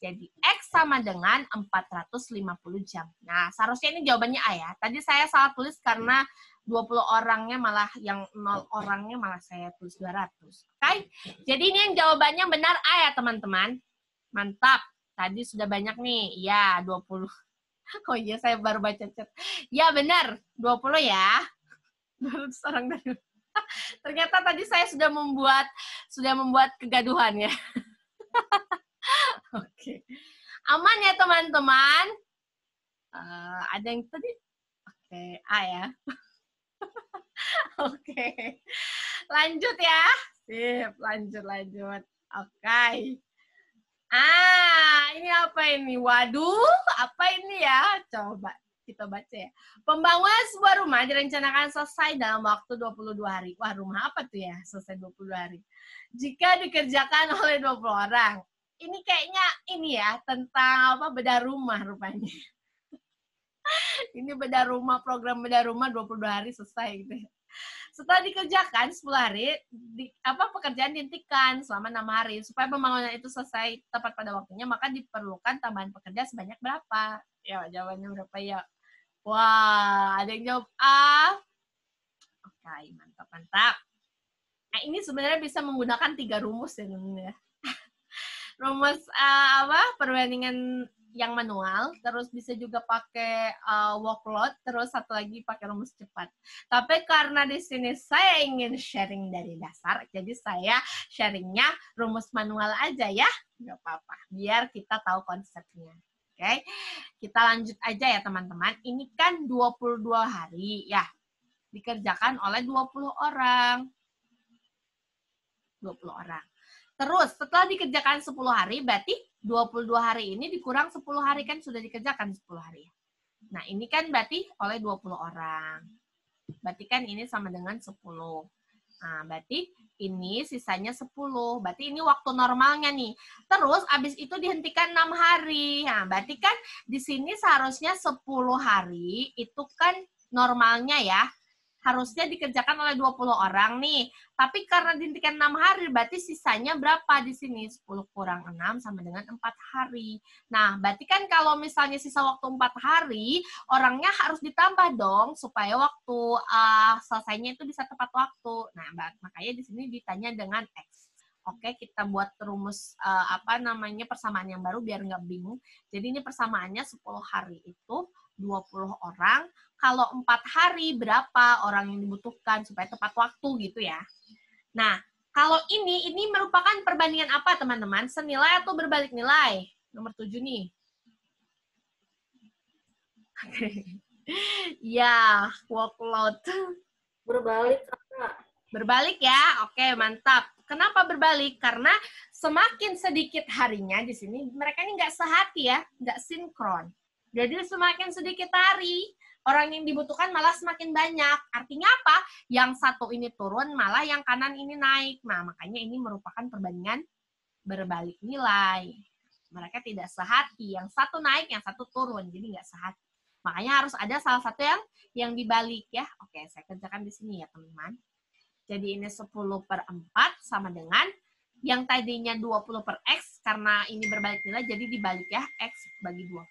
Jadi X X sama dengan 450 jam. Nah, seharusnya ini jawabannya A ya. Tadi saya salah tulis karena 20 orangnya malah yang 0 orangnya malah saya tulis 200. Oke? Jadi ini yang jawabannya benar A ya, teman-teman. Mantap. Tadi sudah banyak nih. Ya, 20. Oh iya, saya baru baca chat. Ya, benar. 20 ya. 200 orang dari. Ternyata tadi saya sudah membuat kegaduhan ya. Oke. Aman ya, teman-teman? Ada yang tadi? Oke, A ya. Oke. Lanjut ya. Sip, lanjut. Oke. Ini apa ini? Waduh, apa ini ya? Coba kita baca ya. Pembangunan sebuah rumah direncanakan selesai dalam waktu 22 hari. Wah, rumah apa tuh ya? Selesai 22 hari. Jika dikerjakan oleh 20 orang. Ini kayaknya ini ya, tentang apa, bedah rumah rupanya. Ini bedah rumah, program bedah rumah 22 hari selesai gitu ya. Setelah dikerjakan 10 hari, pekerjaan dihentikan selama 6 hari. Supaya pembangunan itu selesai tepat pada waktunya, maka diperlukan tambahan pekerja sebanyak berapa? Ya, jawabannya berapa ya? Wah, ada yang jawab A. Oke, mantap. Nah, ini sebenarnya bisa menggunakan 3 rumus ya, teman-teman. Rumus perbandingan yang manual, terus bisa juga pakai workload, terus satu lagi pakai rumus cepat. Tapi karena di sini saya ingin sharing dari dasar, jadi saya sharingnya rumus manual aja ya, nggak apa-apa, biar kita tahu konsepnya. Oke, kita lanjut aja ya teman-teman. Ini kan 22 hari ya, dikerjakan oleh 20 orang. 20 orang. Terus setelah dikerjakan 10 hari, berarti 22 hari ini dikurang 10 hari, kan sudah dikerjakan 10 hari. Nah, ini kan berarti oleh 20 orang. Berarti kan ini sama dengan 10. Nah, berarti ini sisanya 10. Berarti ini waktu normalnya nih. Terus abis itu dihentikan 6 hari. Nah, berarti kan di sini seharusnya 10 hari itu kan normalnya ya. Harusnya dikerjakan oleh 20 orang nih. Tapi karena dihentikan 6 hari, berarti sisanya berapa di sini? 10 kurang 6 sama dengan 4 hari. Nah, berarti kan kalau misalnya sisa waktu 4 hari, orangnya harus ditambah dong, supaya waktu selesainya itu bisa tepat waktu. Nah, makanya di sini ditanya dengan X. Oke, kita buat rumus persamaan yang baru biar nggak bingung. Jadi ini persamaannya 10 hari itu 20 orang. Kalau 4 hari berapa orang yang dibutuhkan supaya tepat waktu gitu ya. Nah, kalau ini merupakan perbandingan apa teman-teman? Senilai atau berbalik nilai? Nomor 7 nih. Ya, workload. Berbalik, Kak. Berbalik ya, oke mantap. Kenapa berbalik? Karena semakin sedikit harinya di sini, mereka ini nggak sehati ya, nggak sinkron. Jadi semakin sedikit hari, orang yang dibutuhkan malah semakin banyak. Artinya apa? Yang satu ini turun, malah yang kanan ini naik. Nah, makanya ini merupakan perbandingan berbalik nilai. Mereka tidak sehati, yang satu naik, yang satu turun, jadi nggak sehati. Makanya harus ada salah satu yang dibalik ya. Oke, saya kerjakan di sini ya teman-teman. Jadi ini 10 per 4 sama dengan yang tadinya 20 per X, karena ini berbalik nilai, jadi dibalik ya, X bagi 20.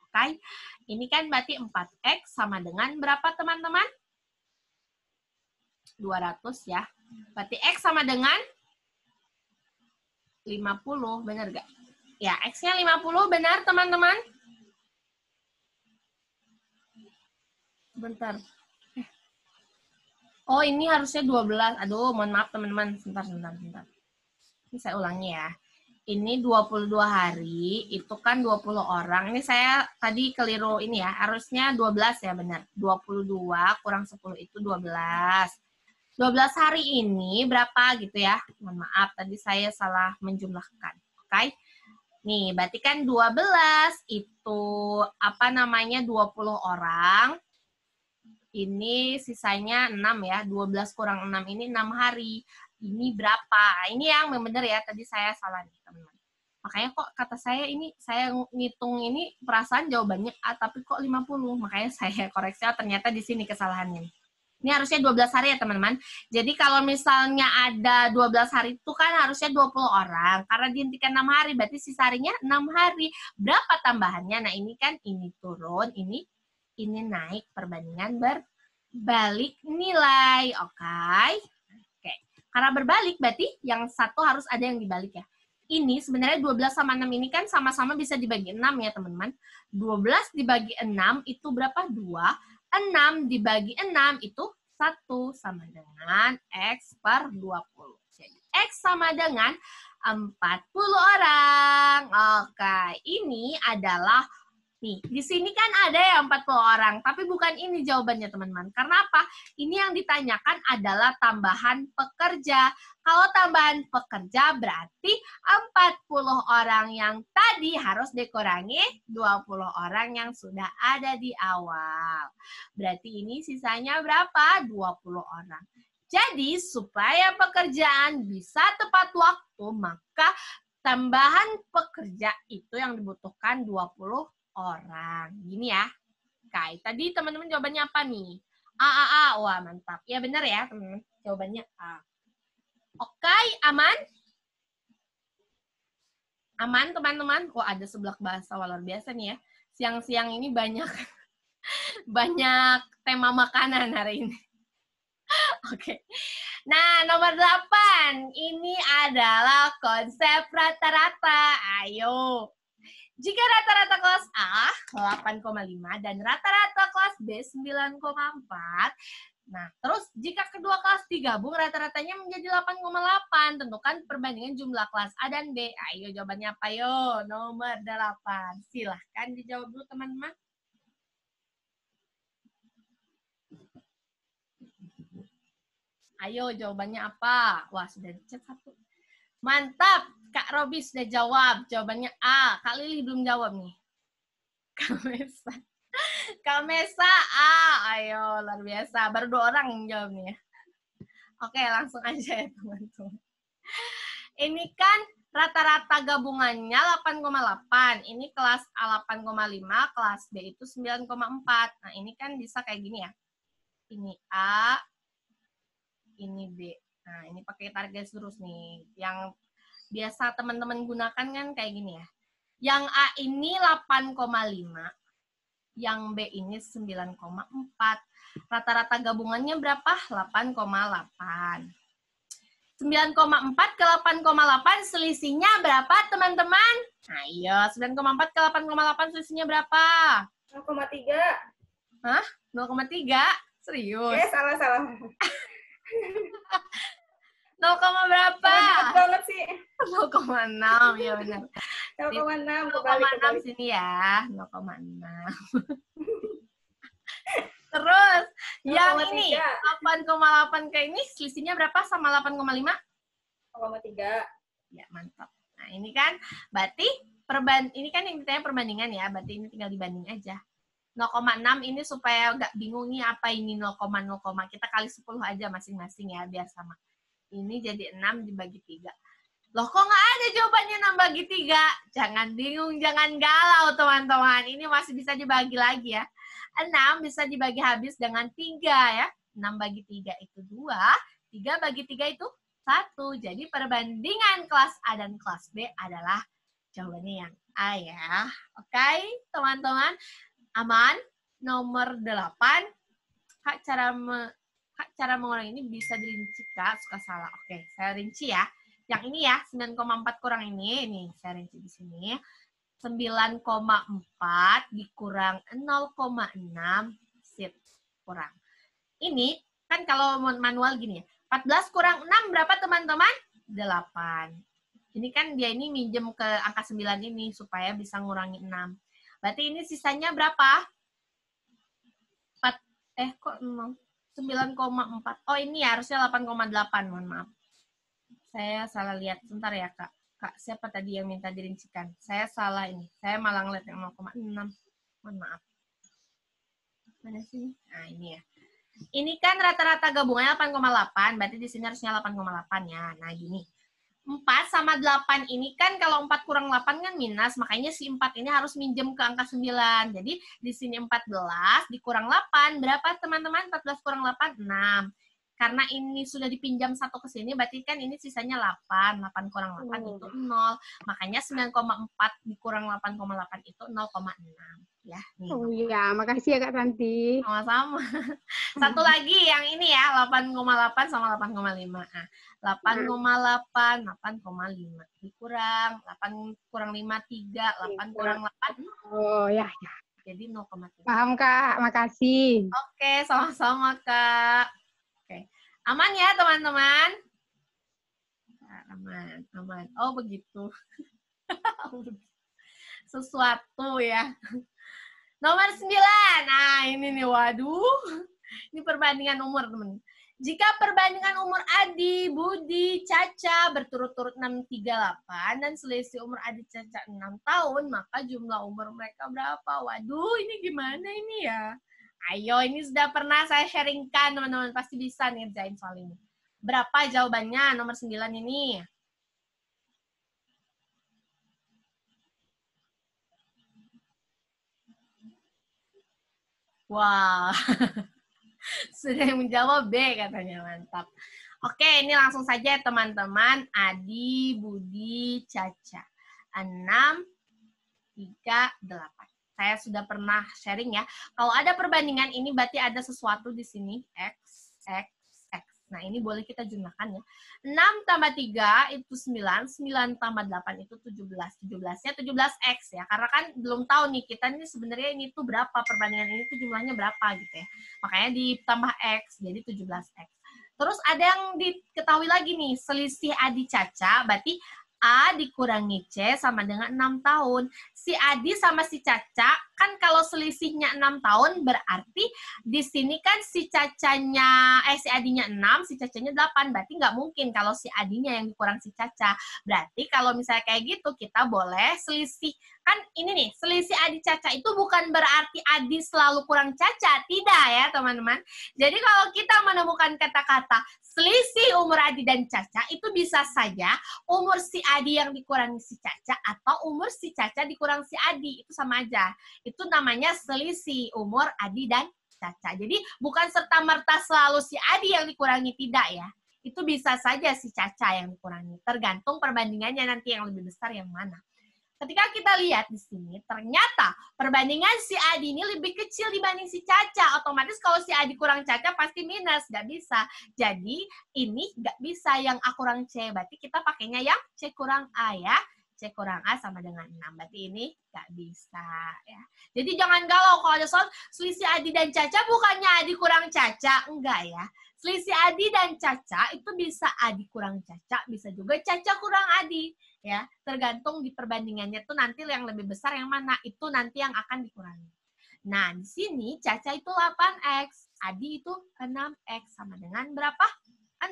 Oke, ini kan berarti 4X sama dengan berapa teman-teman? 200 ya. Berarti X sama dengan 50, benar nggak? Ya, X-nya 50, benar teman-teman? Bentar. Oh, ini harusnya 12. Aduh, mohon maaf teman-teman. Sebentar. Ini saya ulangi ya. Ini 22 hari, itu kan 20 orang. Ini saya tadi keliru ini ya, harusnya 12 ya, benar. 22 kurang 10 itu 12. 12 hari ini berapa gitu ya? Mohon maaf, tadi saya salah menjumlahkan. Oke? Nih, berarti kan 12 itu 20 orang. Ini sisanya 6 ya. 12 kurang 6 ini 6 hari. Ini berapa? Ini yang benar ya, tadi saya salah nih, teman-teman. Makanya kok kata saya ini, saya ngitung ini perasaan jawabannya A, tapi kok 50. Makanya saya koreksi, ternyata di sini kesalahannya. Ini harusnya 12 hari ya teman-teman. Jadi kalau misalnya ada 12 hari itu kan harusnya 20 orang. Karena dihentikan 6 hari, berarti sisa harinya 6 hari. Berapa tambahannya? Nah ini kan ini turun, ini naik perbandingan berbalik nilai. Oke. Karena berbalik berarti yang satu harus ada yang dibalik ya. Ini sebenarnya 12 sama 6 ini kan sama-sama bisa dibagi 6 ya teman-teman. 12 dibagi 6 itu berapa? 2. 6 dibagi 6 itu 1 sama dengan X per 20. Jadi X sama dengan 40 orang. Oke, ini adalah, nih, di sini kan ada yang 40 orang, tapi bukan ini jawabannya teman-teman. Karena apa? Ini yang ditanyakan adalah tambahan pekerja. Kalau tambahan pekerja berarti 40 orang yang tadi harus dikurangi 20 orang yang sudah ada di awal. Berarti ini sisanya berapa? 20 orang. Jadi supaya pekerjaan bisa tepat waktu, maka tambahan pekerja itu yang dibutuhkan 20 orang. Gini ya. Oke, tadi teman-teman jawabannya apa nih? A. Wah, mantap. Ya benar ya, teman-teman. Jawabannya A. Oke, aman? Aman, teman-teman? Wah, ada seblak bahasa luar biasa nih ya. Siang-siang ini banyak tema makanan hari ini. Oke. Nah, nomor 8. Ini adalah konsep rata-rata. Ayo. Jika rata-rata kelas A 8,5 dan rata-rata kelas B 9,4, nah terus jika kedua kelas digabung rata-ratanya menjadi 8,8. Tentukan perbandingan jumlah kelas A dan B. Ayo jawabannya apa yo? Nomor 8. Silahkan dijawab dulu teman-teman. Ayo jawabannya apa? Wah sudah dicet satu. Mantap, Kak Robi sudah jawab. Jawabannya A. Kak Lili belum jawab nih. Kak Mesa A. Ayo, luar biasa. Baru 2 orang yang jawab nih ya. Oke, langsung aja ya teman-teman. Ini kan rata-rata gabungannya 8,8. Ini kelas A 8,5, kelas B itu 9,4. Nah, ini kan bisa kayak gini ya. Ini A, ini B. Nah, ini pakai target terus nih. Yang biasa teman-teman gunakan kan kayak gini ya. Yang A ini 8,5. Yang B ini 9,4. Rata-rata gabungannya berapa? 8,8. 9,4 ke 8,8 selisihnya berapa teman-teman? Ayo, 9,4 ke 8,8 selisihnya berapa? 0,3. Hah? 0,3? Serius? Salah. 0, berapa? Cepet banget sih. 0,6, ya benar. 0,6. 0,6 sini ya. 0,6. Terus, yang 0,3. ini, 8,8 ke ini, selisihnya berapa sama 8,5? 0,3. Ya, mantap. Nah, ini kan, berarti, ini kan yang ditanya perbandingan ya, berarti ini tinggal dibanding aja. 0,6 ini supaya nggak bingung nih apa ini 0, kita kali 10 aja masing-masing ya, biar sama. Ini jadi 6 dibagi 3. Loh, kok nggak ada jawabannya 6 bagi 3? Jangan bingung, jangan galau, teman-teman. Ini masih bisa dibagi lagi ya. 6 bisa dibagi habis dengan 3 ya. 6 bagi 3 itu 2. 3 bagi 3 itu 1. Jadi perbandingan kelas A dan kelas B adalah jawabannya yang A ya. Oke, teman-teman. Aman? Nomor 8. Kak, cara mengurangi ini bisa dirinci, Kak. Suka salah. Oke, saya rinci ya. Yang ini ya, 9,4 kurang ini. Nih, saya rinci di sini. 9,4 dikurang 0,6 sip kurang. Ini kan kalau manual gini ya. 14 kurang 6 berapa teman-teman? 8. Ini kan dia ini minjem ke angka 9 ini supaya bisa ngurangi 6. Berarti ini sisanya berapa? 9,4. Oh ini ya, harusnya 8,8. Mohon maaf. Saya salah lihat. Sebentar ya, Kak. Kak, siapa tadi yang minta dirincikan? Saya salah ini. Saya malah ngeliat yang 0,6. Mohon maaf. Mana sih? Nah, ini ya. Ini kan rata-rata gabungannya 8,8. Berarti di sini harusnya 8,8 ya. Nah, gini. 4 sama 8 ini kan kalau 4 kurang 8 kan minus, makanya si 4 ini harus minjem ke angka 9. Jadi di sini 14 dikurang 8, berapa teman-teman? 14 kurang 8, 6. Karena ini sudah dipinjam 1 ke sini, berarti kan ini sisanya 8. 8 kurang 8 itu 0. Makanya 9,4 dikurang 8,8 itu 0,6. Ya, nih. Oh iya, makasih ya Kak Santi. Sama-sama. Satu lagi yang ini ya, 8,8 sama 8,5. Nah, 8,8, 8,5. Dikurang, 8 kurang 5, 3. 8 kurang 8. Oh ya, ya. Jadi 0,3. Paham Kak, makasih. Oke, sama-sama Kak. Oke. Aman ya teman-teman? Nah, aman, aman. Oh begitu. Sesuatu ya. Nomor 9. Nah, ini nih, waduh. Ini perbandingan umur, teman. Jika perbandingan umur Adi, Budi, Caca berturut-turut 638 dan selisih umur Adi Caca 6 tahun, maka jumlah umur mereka berapa? Waduh, ini gimana ini ya? Ayo, ini sudah pernah saya sharingkan, teman-teman. Pasti bisa ngerjain soal ini. Berapa jawabannya nomor 9 ini? Wah, sudah yang menjawab B katanya, mantap. Oke, ini langsung saja teman-teman. Adi, Budi, Caca. 6, 3, 8. Saya sudah pernah sharing ya. Kalau ada perbandingan ini berarti ada sesuatu di sini. X, X, X. Nah, ini boleh kita jumlahkan ya. 6 tambah 3 itu 9. 9 tambah 8 itu 17. 17-nya 17X ya. Karena kan belum tahu nih kita ini sebenarnya ini tuh berapa. Perbandingan ini tuh jumlahnya berapa gitu ya. Makanya ditambah X. Jadi 17X. Terus ada yang diketahui lagi nih. Selisih Adi Caca berarti A dikurangi C sama dengan 6 tahun. Si Adi sama si Caca, kan kalau selisihnya 6 tahun, berarti di sini kan si Cacanya, si Adinya 6, si Cacanya 8. Berarti nggak mungkin kalau si Adinya yang dikurang si Caca. Berarti kalau misalnya kayak gitu, kita boleh selisih. Kan ini nih, selisih Adi Caca itu bukan berarti Adi selalu kurang Caca. Tidak ya, teman-teman. Jadi kalau kita menemukan kata-kata selisih umur Adi dan Caca, itu bisa saja umur si Adi yang dikurangi si Caca atau umur si Caca dikurang si Adi. Itu sama aja. Itu namanya selisih umur Adi dan Caca. Jadi bukan serta-merta selalu si Adi yang dikurangi, tidak ya. Itu bisa saja si Caca yang dikurangi. Tergantung perbandingannya nanti yang lebih besar yang mana. Ketika kita lihat di sini, ternyata perbandingan si Adi ini lebih kecil dibanding si Caca. Otomatis kalau si Adi kurang Caca pasti minus, nggak bisa. Jadi ini nggak bisa yang A kurang C. Berarti kita pakainya yang C kurang A ya. C kurang A sama dengan 6. Berarti ini nggak bisa ya. Jadi jangan galau kalau ada soal selisih Adi dan Caca bukannya Adi kurang Caca. Enggak ya. Selisih Adi dan Caca itu bisa Adi kurang Caca, bisa juga Caca kurang Adi. Ya, tergantung di perbandingannya tuh nanti yang lebih besar yang mana, itu nanti yang akan dikurangi. Nah, di sini Caca itu 8X, Adi itu 6X, sama dengan berapa? 6.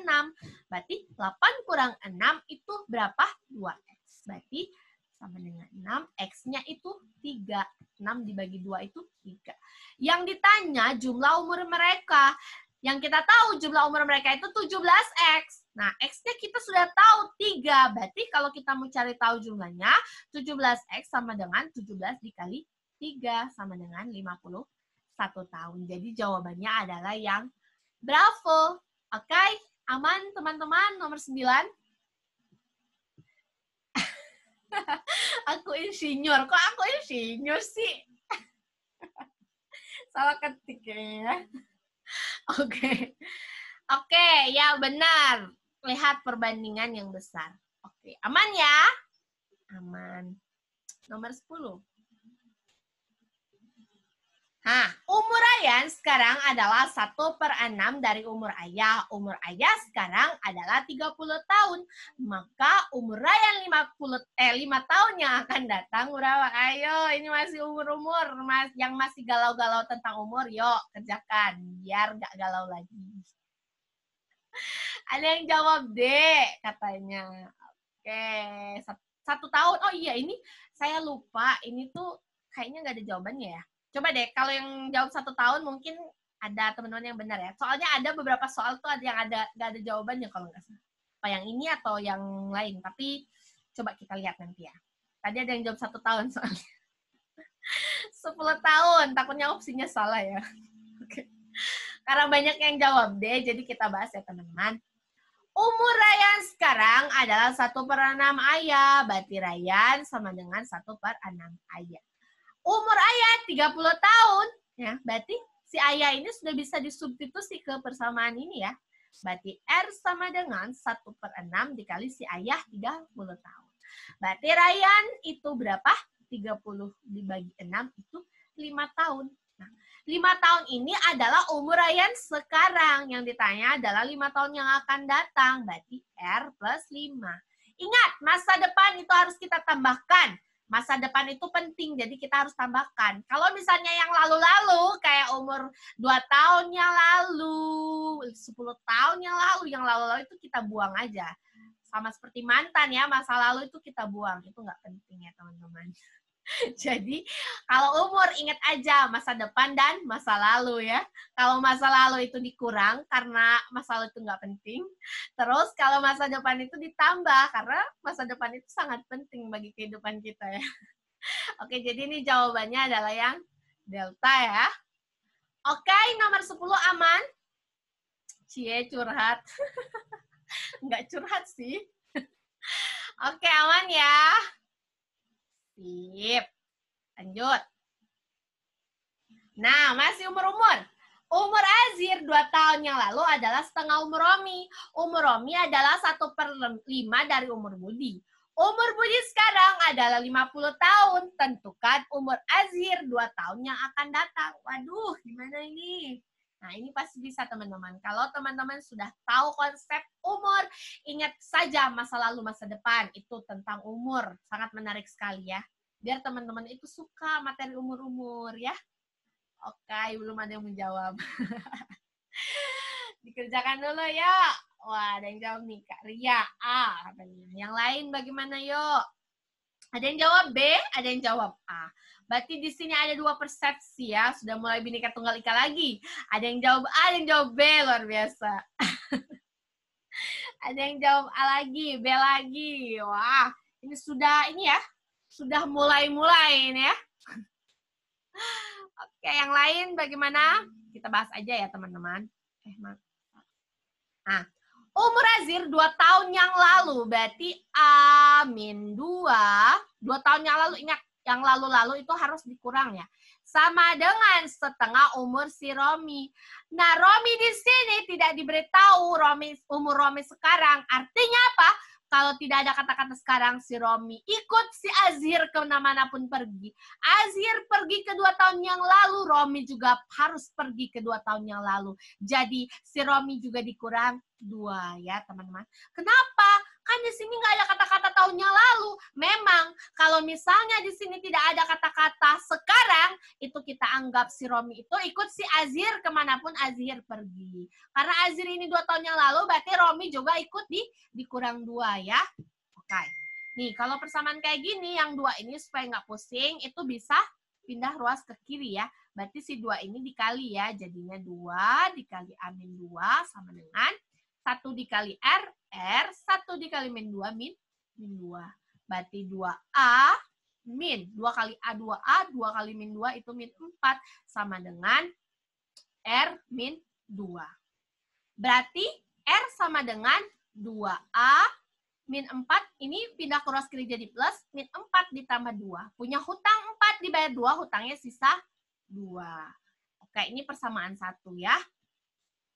Berarti 8 kurang 6 itu berapa? 2X. Berarti sama dengan 6, X-nya itu 3. 6 dibagi 2 itu 3. Yang ditanya jumlah umur mereka. Yang kita tahu jumlah umur mereka itu 17X. Nah, X-nya kita sudah tahu 3. Berarti kalau kita mau cari tahu jumlahnya, 17X sama dengan 17 dikali 3 sama dengan 51 tahun. Jadi jawabannya adalah yang bravo. Oke, aman teman-teman nomor 9. Aku insinyur. Kok aku insinyur sih? Salah ketik ya. Oke. Oke, ya benar. Lihat perbandingan yang besar. Oke, aman ya? Aman. Nomor 10. Nah, umur Ryan sekarang adalah 1/6 dari umur ayah. Umur ayah sekarang adalah 30 tahun. Maka umur Ryan 5 tahun yang akan datang berapa? Ayo, ini masih umur-umur yang masih galau-galau tentang umur. Yuk, kerjakan biar gak galau lagi. Ada yang jawab D katanya. Oke, 1 tahun. Oh iya, ini saya lupa. Ini tuh kayaknya nggak ada jawabannya ya. Coba deh, kalau yang jawab 1 tahun mungkin ada teman-teman yang benar ya. Soalnya ada beberapa soal tuh ada yang nggak ada jawabannya kalau nggak salah. Apa yang ini atau yang lain? Tapi coba kita lihat nanti ya. Tadi ada yang jawab 1 tahun soalnya. 10 tahun. Takutnya opsinya salah ya. Oke. Karena banyak yang jawab D, jadi kita bahas ya teman-teman. Umur Ryan sekarang adalah 1/6 ayah. Berarti Ryan sama dengan 1/6 ayah. Umur ayah 30 tahun. Ya, berarti si ayah ini sudah bisa disubstitusi ke persamaan ini ya. Berarti R sama dengan 1/6 dikali si ayah 30 tahun. Berarti Ryan itu berapa? 30 dibagi 6 itu 5 tahun. Nah, 5 tahun ini adalah umur Ryan sekarang. Yang ditanya adalah 5 tahun yang akan datang. Berarti R plus 5. Ingat, masa depan itu harus kita tambahkan. Masa depan itu penting, jadi kita harus tambahkan. Kalau misalnya yang lalu-lalu, kayak umur 2 tahun yang lalu, 10 tahun yang lalu-lalu itu kita buang aja. Sama seperti mantan ya, masa lalu itu kita buang. Itu nggak penting ya teman-teman. Jadi kalau umur ingat aja masa depan dan masa lalu ya. Kalau masa lalu itu dikurang karena masa lalu itu nggak penting. Terus kalau masa depan itu ditambah karena masa depan itu sangat penting bagi kehidupan kita ya. Oke, jadi ini jawabannya adalah yang delta ya. Oke, nomor 10 aman. Cie curhat. Nggak curhat sih. Oke, aman ya. Sip. Lanjut. Nah, masih umur-umur. Umur Azir 2 tahun yang lalu adalah setengah umur Romi. Umur Romi adalah 1/5 dari umur Budi. Umur Budi sekarang adalah 50 tahun. Tentukan umur Azir 2 tahun yang akan datang. Waduh, gimana ini? Nah, ini pasti bisa teman-teman. Kalau teman-teman sudah tahu konsep umur, ingat saja masa lalu, masa depan. Itu tentang umur. Sangat menarik sekali ya. Biar teman-teman itu suka materi umur-umur ya. Oke, belum ada yang menjawab. Dikerjakan dulu ya. Wah, ada yang jawab nih, Kak Ria. A katanya. Yang lain bagaimana yuk? Ada yang jawab B, ada yang jawab A. Berarti di sini ada 2 persepsi ya. Sudah mulai Bhinneka Tunggal Ika lagi. Ada yang jawab A, ada yang jawab B. Luar biasa. Ada yang jawab A lagi, B lagi. Wah, ini sudah ini ya. Sudah mulai-mulai ini ya. Oke, yang lain bagaimana? Kita bahas aja ya teman-teman. Nah, umur Azir 2 tahun yang lalu. Berarti A-2. 2 tahun yang lalu, ingat. Yang lalu-lalu itu harus dikurang ya. Sama dengan setengah umur si Romi. Nah, Romi di sini tidak diberitahu umur Romi sekarang. Artinya apa? Kalau tidak ada kata-kata sekarang, si Romi ikut si Azir kemana-manapun pergi. Azir pergi ke 2 tahun yang lalu, Romi juga harus pergi ke 2 tahun yang lalu. Jadi, si Romi juga dikurang 2 ya, teman-teman. Kenapa? Kan di sini nggak ada kata-kata tahun yang lalu. Memang, kalau misalnya di sini tidak ada kata-kata sekarang, itu kita anggap si Romi itu ikut si Azir kemanapun Azir pergi. Karena Azir ini 2 tahun yang lalu, berarti Romi juga ikut dikurang 2 ya. Oke. Nih, kalau persamaan kayak gini, yang 2 ini supaya nggak pusing, itu bisa pindah ruas ke kiri ya. Berarti si 2 ini dikali ya. Jadinya 2 dikali A-2 sama dengan 1 dikali R, 1 dikali min 2, min 2. Berarti 2A min 2 kali A, 2A, 2 kali min 2 itu min 4 sama dengan R min 2. Berarti R sama dengan 2A min 4, ini pindah ke ruas kiri jadi plus, min 4 ditambah 2. Punya hutang 4 dibayar 2, hutangnya sisa 2. Oke, ini persamaan 1 ya.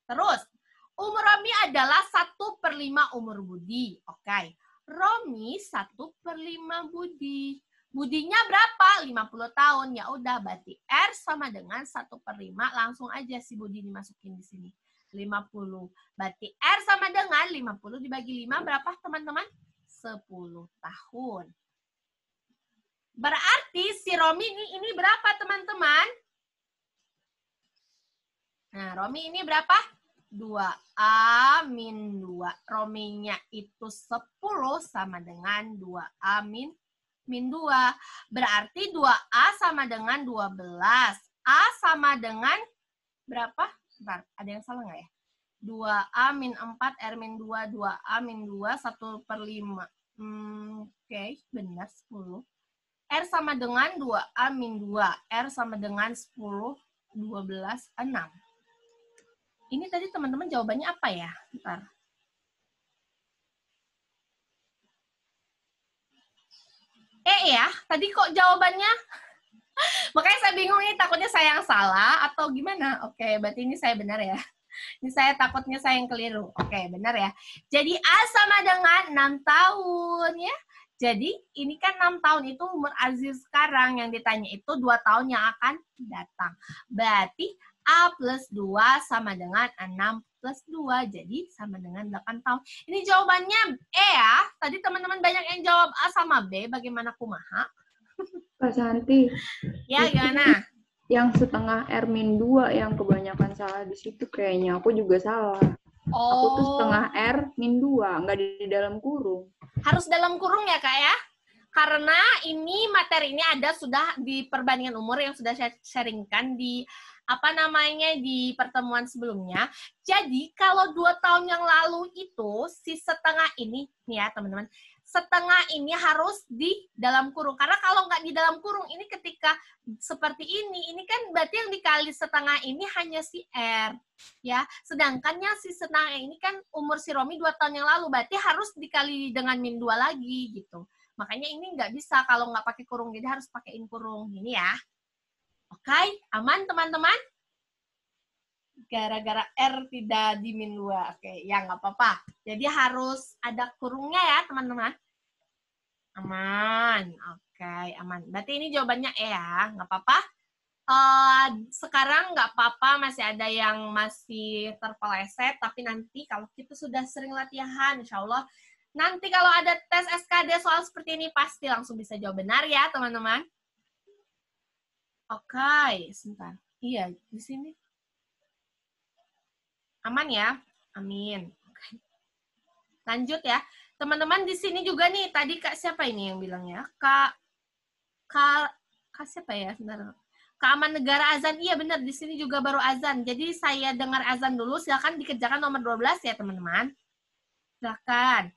Terus, umur Romi adalah 1/5 umur Budi. Oke. Romi 1/5 Budi. Budinya berapa? 50 tahun. Ya udah, berarti R sama dengan 1/5. Langsung aja si Budi dimasukin di sini. 50. Berarti R sama dengan 50 dibagi 5 berapa teman-teman? 10 tahun. Berarti si Romi ini berapa teman-teman? Nah, Romi ini berapa? 2A min 2. Rominya itu 10 sama dengan 2A min 2. Berarti 2A sama dengan 12. A sama dengan berapa? Bentar, ada yang salah nggak ya? 2A min 4, R min 2, 2A min 2, 1/5. Oke, benar 10. R sama dengan 2A min 2. R sama dengan 10, 12, 6. Ini tadi teman-teman jawabannya apa ya? Bentar. Ya, tadi kok jawabannya? Makanya saya bingung nih, takutnya saya yang salah atau gimana? Oke, berarti ini saya benar ya. Ini saya takutnya saya yang keliru. Oke, benar ya. Jadi A sama dengan 6 tahun ya. Jadi ini kan 6 tahun itu umur Aziz sekarang, yang ditanya itu 2 tahun yang akan datang. Berarti A plus 2 sama dengan 6 plus 2. Jadi sama dengan 8 tahun. Ini jawabannya E ya. Tadi teman-teman banyak yang jawab A sama B. Bagaimana kumaha? Kak Santi, Ya, gimana? yang setengah R-2 yang kebanyakan salah di situ kayaknya. Aku juga salah. Aku tuh setengah R-2, nggak di dalam kurung. Harus dalam kurung ya, Kak ya? Karena ini materi ini ada sudah di perbandingan umur yang sudah saya sharingkan di di pertemuan sebelumnya. Jadi kalau 2 tahun yang lalu itu si setengah ini nih ya teman-teman, setengah ini harus di dalam kurung. Karena kalau nggak di dalam kurung ini ketika seperti ini kan berarti yang dikali setengah ini hanya si R ya. Sedangkannya si setengah ini kan umur si Romi 2 tahun yang lalu, berarti harus dikali dengan min 2 lagi gitu. Makanya ini nggak bisa kalau nggak pakai kurung, jadi harus pakaiin kurung. Ini ya. Oke, aman teman-teman? Gara-gara R tidak di min 2. Oke, ya nggak apa-apa. Jadi harus ada kurungnya ya teman-teman. Aman. Oke, aman. Berarti ini jawabannya E ya, nggak apa-apa. Sekarang nggak apa-apa, masih ada yang masih terpeleset, tapi nanti kalau kita sudah sering latihan, insya Allah nanti kalau ada tes SKD soal seperti ini pasti langsung bisa jawab benar ya, teman-teman. Oke, sebentar. Iya, di sini. Aman ya? Amin. Oke. Lanjut ya. Teman-teman di sini juga nih, tadi Kak siapa ini yang bilangnya? Kak siapa ya? Sebentar. Kak Aman Negara azan. Iya benar, di sini juga baru azan. Jadi saya dengar azan dulu, silakan dikerjakan nomor 12 ya, teman-teman. Silakan.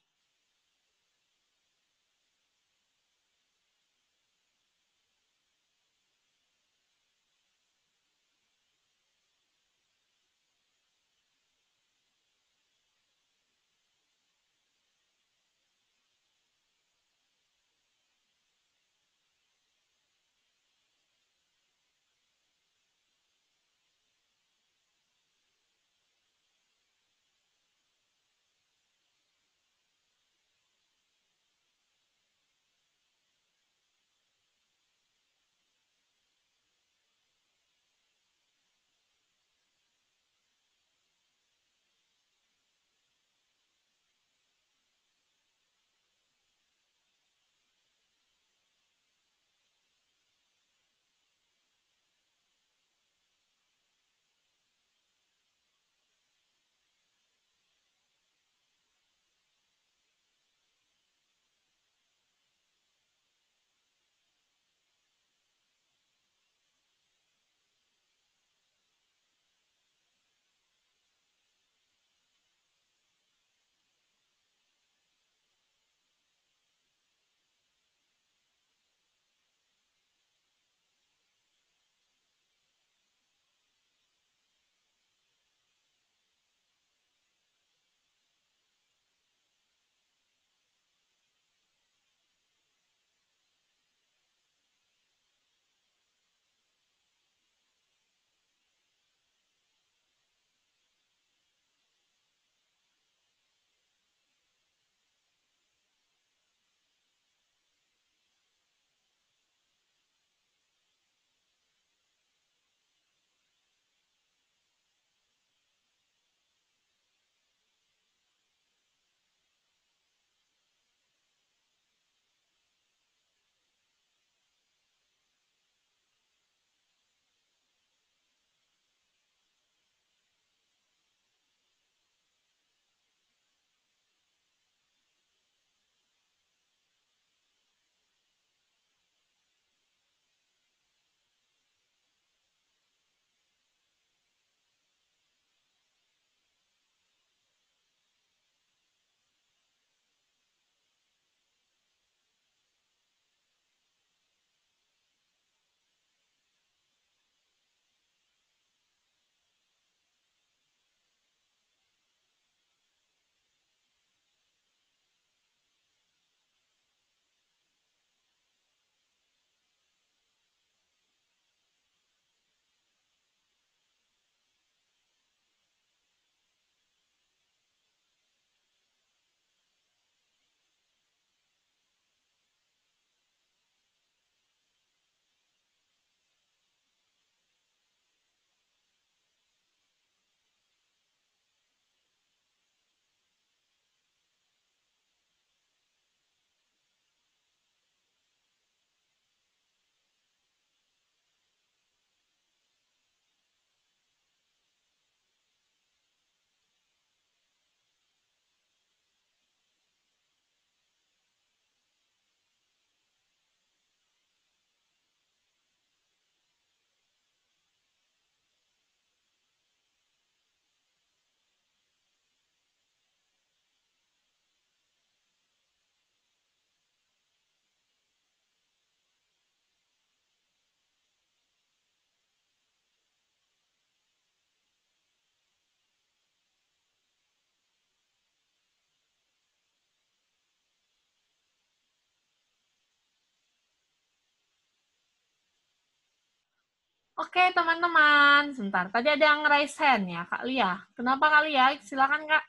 Oke, teman-teman. Sebentar, tadi ada yang raise hand ya, Kak Lia. Kenapa Kak Lia? Silakan, Kak.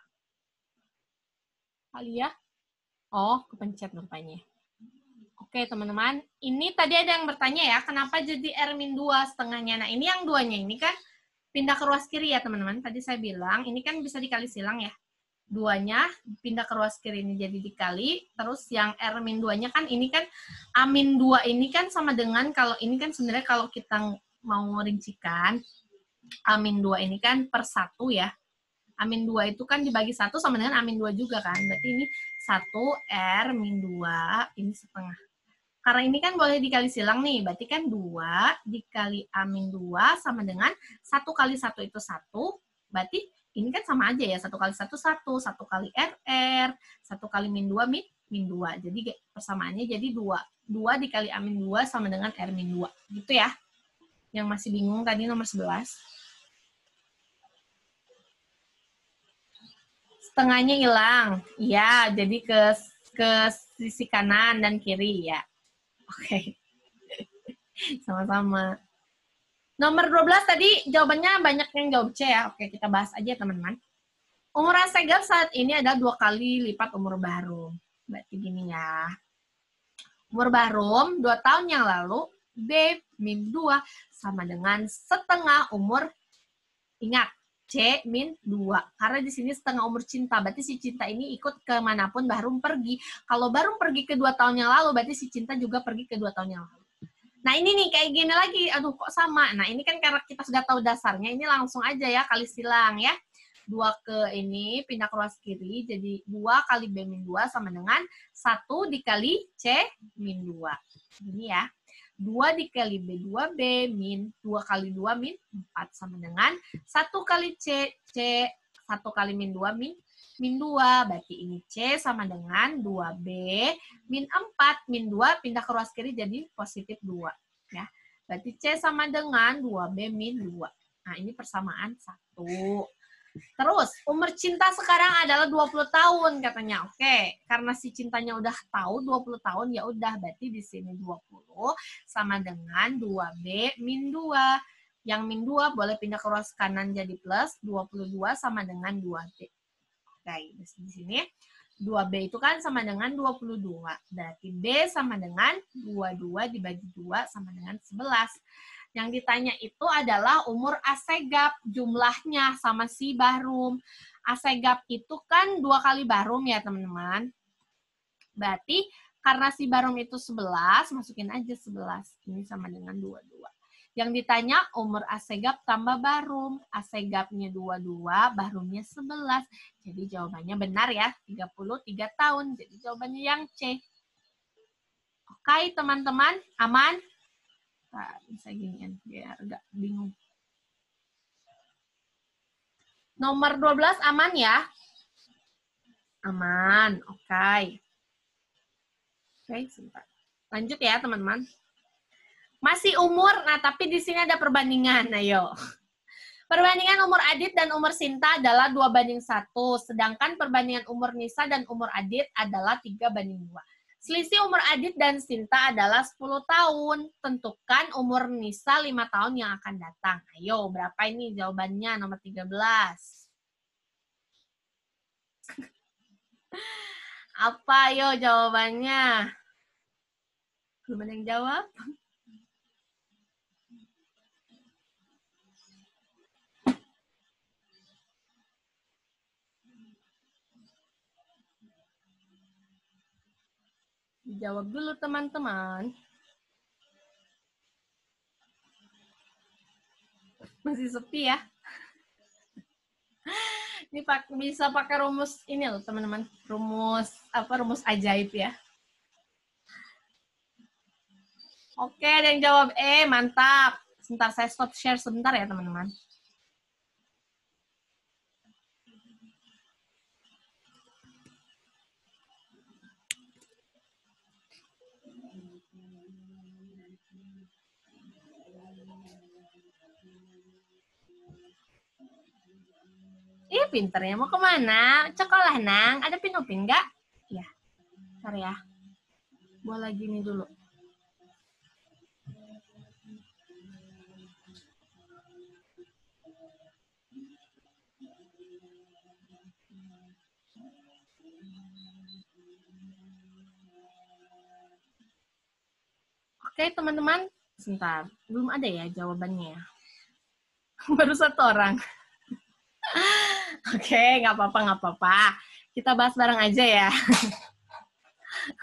Kak Lia? Oh, kepencet rupanya. Oke, teman-teman. Ini tadi ada yang bertanya ya, kenapa jadi R-2 setengahnya? Nah, ini yang duanya ini kan pindah ke ruas kiri ya, teman-teman. Tadi saya bilang, ini kan bisa dikali silang ya. Duanya pindah ke ruas kiri ini jadi dikali, terus yang R-2-nya kan ini kan A-2 ini kan sama dengan, kalau ini kan sebenarnya kalau kita mau merincikan, A-2 ini kan per 1 ya. A-2 itu kan dibagi 1 sama dengan A-2 juga kan. Berarti ini 1 R-2 ini setengah. Karena ini kan boleh dikali silang nih, berarti kan 2 dikali A-2 sama dengan 1 kali 1 itu 1, berarti ini kan sama aja ya, 1 kali 1, 1, 1 kali RR, 1 kali min 2, min 2. Jadi persamaannya jadi 2. 2 dikali A-2 sama dengan R-2. Gitu ya. Yang masih bingung tadi nomor 11. Setengahnya hilang. Ya, jadi ke sisi kanan dan kiri ya. Oke. Sama-sama. Nomor 12 tadi jawabannya banyak yang jawab C ya. Oke, kita bahas aja teman-teman. Umur Asegaf saat ini adalah 2 kali lipat umur Bahrum. Berarti gini ya. Umur Bahrum 2 tahun yang lalu, B-2 sama dengan setengah umur, ingat, C-2. Karena di sini setengah umur Cinta. Berarti si Cinta ini ikut kemanapun Bahrum pergi. Kalau Bahrum pergi ke 2 tahun yang lalu, berarti si Cinta juga pergi ke 2 tahun yang lalu. Nah, ini nih, kayak gini lagi. Aduh, kok sama? Nah, ini kan karena kita sudah tahu dasarnya, ini langsung aja ya, kali silang ya. 2 ke ini, pindah ke ruas kiri, jadi 2 kali B-2 sama dengan 1 dikali C-2. Ini ya. 2 dikali B2B, min 2 kali 2, min 4 sama dengan 1 kali C, 1 kali min 2, min 2. Berarti ini C sama dengan 2B min 4. Min 2 pindah ke ruas kiri jadi positif 2. Ya. Berarti C sama dengan 2B min 2. Nah, ini persamaan 1. Terus, umur Cinta sekarang adalah 20 tahun katanya. Oke, karena si Cintanya udah tahu 20 tahun, ya udah berarti di sini 20 sama dengan 2B min 2. Yang min 2 boleh pindah ke ruas kanan jadi plus, 22 sama dengan 2B. Oke, di sini 2B itu kan sama dengan 22. Berarti B sama dengan 22 dibagi 2 sama dengan 11. Yang ditanya itu adalah umur Asegaf, jumlahnya sama si Bahrum. Asegaf itu kan 2 kali Bahrum ya, teman-teman. Berarti karena si Bahrum itu 11, masukin aja 11. Ini sama dengan 22. Yang ditanya umur Asegaf tambah Bahrum. Asegafnya 22, Bahrumnya 11. Jadi jawabannya benar ya, 33 tahun. Jadi jawabannya yang C. Oke, teman-teman, aman? Nah, bisa giniin biar agak bingung. Nomor 12 aman ya? Aman, oke. Oke, sebentar. Lanjut ya, teman-teman. Masih umur, nah tapi di sini ada perbandingan. Ayo. Perbandingan umur Adit dan umur Sinta adalah 2:1. Sedangkan perbandingan umur Nisa dan umur Adit adalah 3:2. Selisih umur Adit dan Sinta adalah 10 tahun. Tentukan umur Nisa 5 tahun yang akan datang. Ayo, berapa ini jawabannya? Nomor 13. Apa ayo jawabannya? Belum ada yang jawab? Dijawab dulu teman-teman. Masih sepi ya. Ini bisa pakai rumus ini loh teman-teman. Rumus ajaib ya. Oke, ada yang jawab E, mantap. Sebentar saya stop share sebentar ya teman-teman. Iya, pinternya mau kemana? Sekolah, Nang. Ada Pinupin nggak? Ya, ntar ya. Gua lagi nih dulu. Oke, teman-teman. Sebentar, belum ada ya jawabannya. Baru satu orang. Oke, nggak apa-apa. Kita bahas bareng aja ya.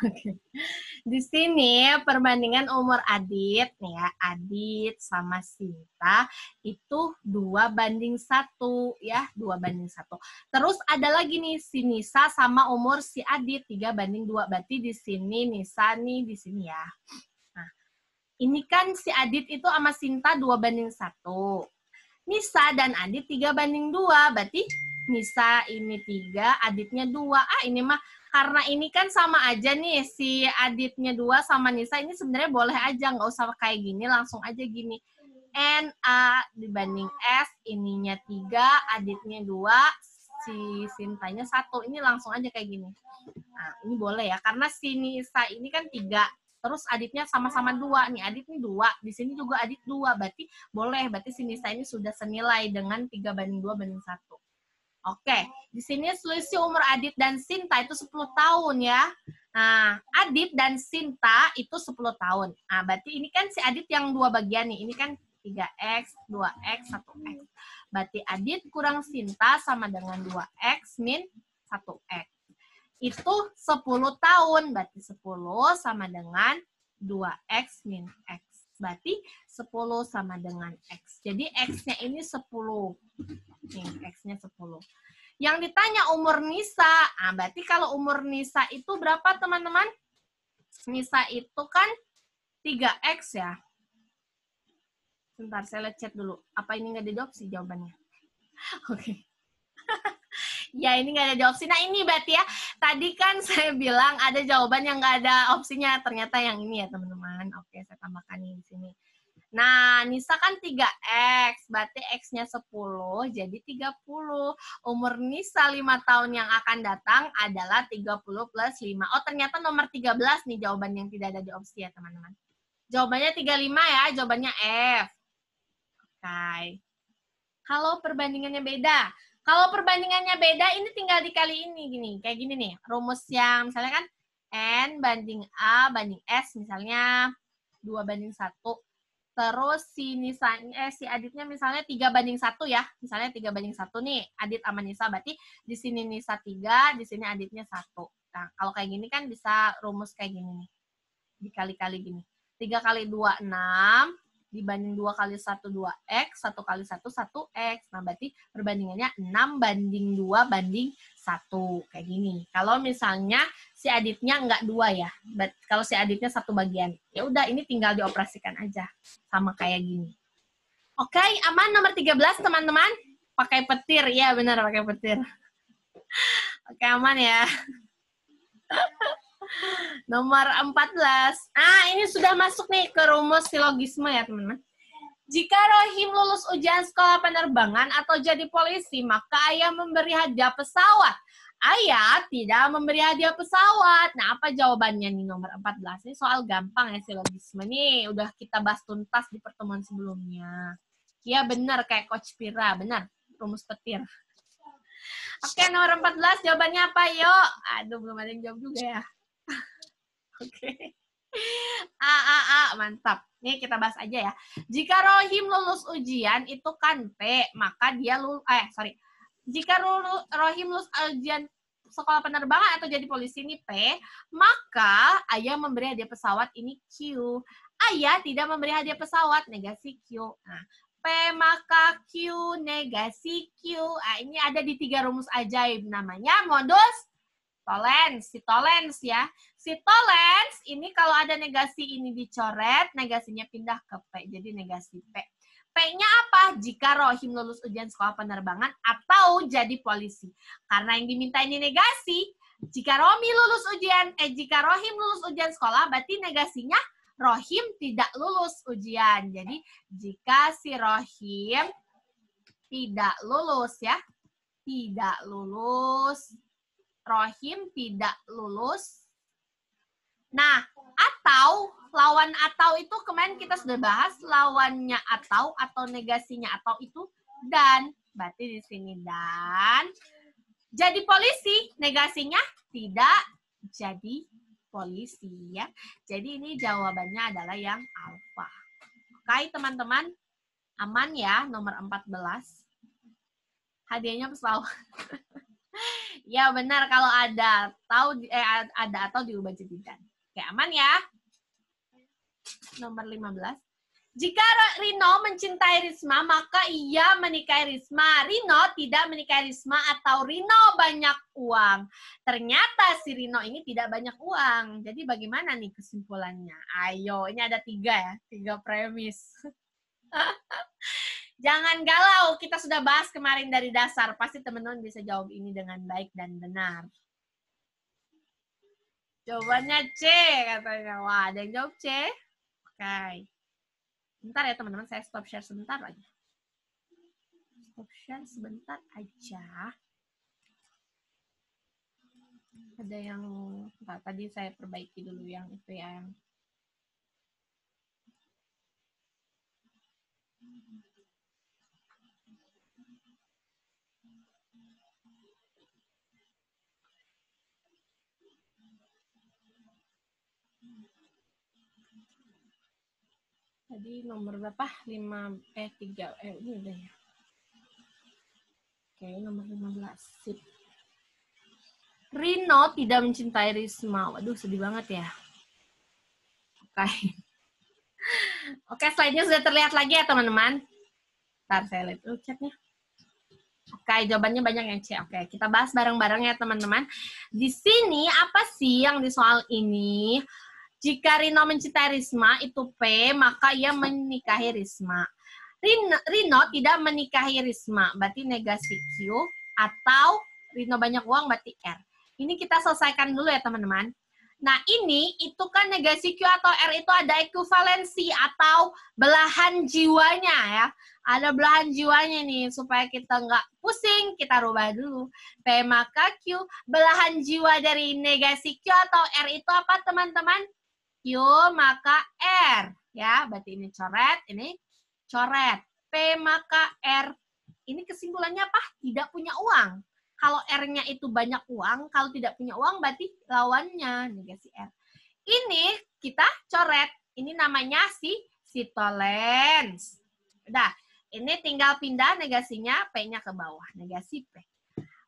Oke. Di sini perbandingan umur Adit nih ya, Adit sama Sinta itu 2:1 ya, 2:1. Terus ada lagi nih si Nisa sama umur si Adit 3:2. Berarti di sini Nisa nih di sini ya. Nah, ini kan si Adit itu sama Sinta 2:1. Nisa dan Adit 3:2. Berarti Nisa ini 3, Aditnya 2. Ini mah karena ini kan sama aja nih, si Aditnya 2 sama Nisa ini sebenarnya boleh aja, nggak usah kayak gini, langsung aja gini. NA dibanding S, ininya 3, Aditnya 2, si Sintanya 1. Ini langsung aja kayak gini. Nah, ini boleh ya, karena si Nisa ini kan 3, terus Aditnya sama-sama 2. Nih, Adit ini 2, di sini juga Adit 2, berarti boleh, berarti si Nisa ini sudah senilai dengan 3:2:1. Oke, di sini selisih umur Adit dan Sinta itu 10 tahun ya. Nah, Adit dan Sinta itu 10 tahun. Nah, berarti ini kan si Adit yang 2 bagian nih. Ini kan 3X, 2X, 1X. Berarti Adit kurang Sinta sama dengan 2X min 1X. Itu 10 tahun. Berarti 10 sama dengan 2X min X. Berarti 10 sama dengan X. Jadi X-nya ini 10. Nih, X-nya 10. Yang ditanya umur Nisa. Nah, berarti kalau umur Nisa itu berapa, teman-teman? Nisa itu kan 3X ya. Sebentar, saya lihat chat dulu. Apa ini nggak ada opsi jawabannya? Oke. Ya, ini nggak ada opsi. Nah, ini berarti ya. Tadi kan saya bilang ada jawaban yang nggak ada opsinya. Ternyata yang ini ya, teman-teman. Oke, saya tambahkan ini di sini. Nah, Nisa kan 3X, berarti X-nya 10, jadi 30. Umur Nisa 5 tahun yang akan datang adalah 30 plus 5. Oh, ternyata nomor 13 nih jawaban yang tidak ada di opsi ya, teman-teman. Jawabannya 35 ya, jawabannya F. Oke. Kalau perbandingannya beda. Kalau perbandingannya beda, ini tinggal dikali ini, gini. Kayak gini nih, rumus yang misalnya kan N banding A banding S, misalnya 2:1. Terus si Aditnya misalnya 3:1 ya. Misalnya 3:1 nih, Adit sama Nisa. Berarti di sini Nisa 3, di sini Aditnya 1. Nah, kalau kayak gini kan bisa rumus kayak gini nih. Dikali-kali gini. 3 kali 2, 6. Dibanding 2 kali 1, 2X. 1 kali 1, 1X. Nah, berarti perbandingannya 6:2:1. Kayak gini. Kalau misalnya si Aditnya nggak 2 ya. Kalau si Aditnya 1 bagian. Ya udah, ini tinggal dioperasikan aja. Sama kayak gini. Oke, aman nomor 13, teman-teman? Pakai petir. Ya, benar, pakai petir. Oke, aman ya. Nomor 14. Ini sudah masuk nih ke rumus silogisme ya, teman-teman. Jika Rohim lulus ujian sekolah penerbangan atau jadi polisi, maka ayah memberi hadiah pesawat. Ayah tidak memberi hadiah pesawat. Nah, apa jawabannya nih nomor 14? Ini soal gampang ya silogisme. Nih, udah kita bahas tuntas di pertemuan sebelumnya. Iya, benar kayak Coach Pira. Benar, rumus petir. Oke, nomor 14 jawabannya apa? Yuk. Aduh, belum ada yang jawab juga ya. Oke. Mantap. Nih kita bahas aja ya. Jika Rohim lulus ujian itu kan P, maka dia Jika Rohim lulus ujian sekolah penerbangan atau jadi polisi ini P, maka ayah memberi hadiah pesawat ini Q. Ayah tidak memberi hadiah pesawat, negasi Q. Nah, P maka Q, negasi Q. Ini ada di 3 rumus ajaib. Namanya modus tolens, si tolens ya. Si tolens ini kalau ada negasi ini dicoret, negasinya pindah ke P, jadi negasi P. P-nya apa? Jika Rohim lulus ujian sekolah penerbangan atau jadi polisi. Karena yang diminta ini negasi, jika Rohim lulus ujian sekolah, berarti negasinya Rohim tidak lulus ujian. Jadi jika si Rohim tidak lulus ya, Rohim tidak lulus. Nah, atau, lawan atau itu kemarin kita sudah bahas, lawannya atau negasinya atau itu dan. Berarti di sini dan. Jadi polisi, negasinya tidak jadi polisi ya. Jadi ini jawabannya adalah yang alfa. Oke, teman-teman. Aman ya, nomor 14. Hadiahnya pesawat. Ya benar, kalau ada atau diubah jadi dan. Oke, aman ya. Nomor 15. Jika Rino mencintai Risma, maka ia menikahi Risma. Rino tidak menikahi Risma atau Rino banyak uang. Ternyata si Rino ini tidak banyak uang. Jadi bagaimana nih kesimpulannya? Ayo, ini ada 3 ya. 3 premis. Jangan galau, kita sudah bahas kemarin dari dasar. Pasti teman-teman bisa jawab ini dengan baik dan benar. Jawabannya C katanya. Wah, ada yang jawab C? Oke. Bentar ya teman-teman, saya stop share sebentar aja. Stop share sebentar aja. Ada yang, tadi saya perbaiki dulu yang itu ya. Tadi nomor berapa? 3, ini udah ya. Oke, nomor 15. Sip. Rino tidak mencintai Risma. Waduh, sedih banget ya. Oke. Oke, slide-nya sudah terlihat lagi ya, teman-teman. Ntar saya lihat dulu chatnya. Oke, jawabannya banyak yang C. Oke, kita bahas bareng-bareng ya, teman-teman. Di sini, apa sih yang di soal ini? Jika Rino mencintai Risma, itu P, maka ia menikahi Risma. Rino tidak menikahi Risma, berarti negasi Q, atau Rino banyak uang, berarti R. Ini kita selesaikan dulu ya, teman-teman. Nah, ini, itu kan negasi Q atau R itu ada ekuivalensi atau belahan jiwanya ya. Ada belahan jiwanya nih, supaya kita nggak pusing, kita rubah dulu. P maka Q, belahan jiwa dari negasi Q atau R itu apa, teman-teman? Q maka R. Ya, berarti ini coret, ini coret. P maka R. Ini kesimpulannya apa? Tidak punya uang. Kalau R-nya itu banyak uang, kalau tidak punya uang berarti lawannya negasi R. Ini kita coret. Ini namanya sitolens. Udah, ini tinggal pindah negasinya, P-nya ke bawah, negasi P.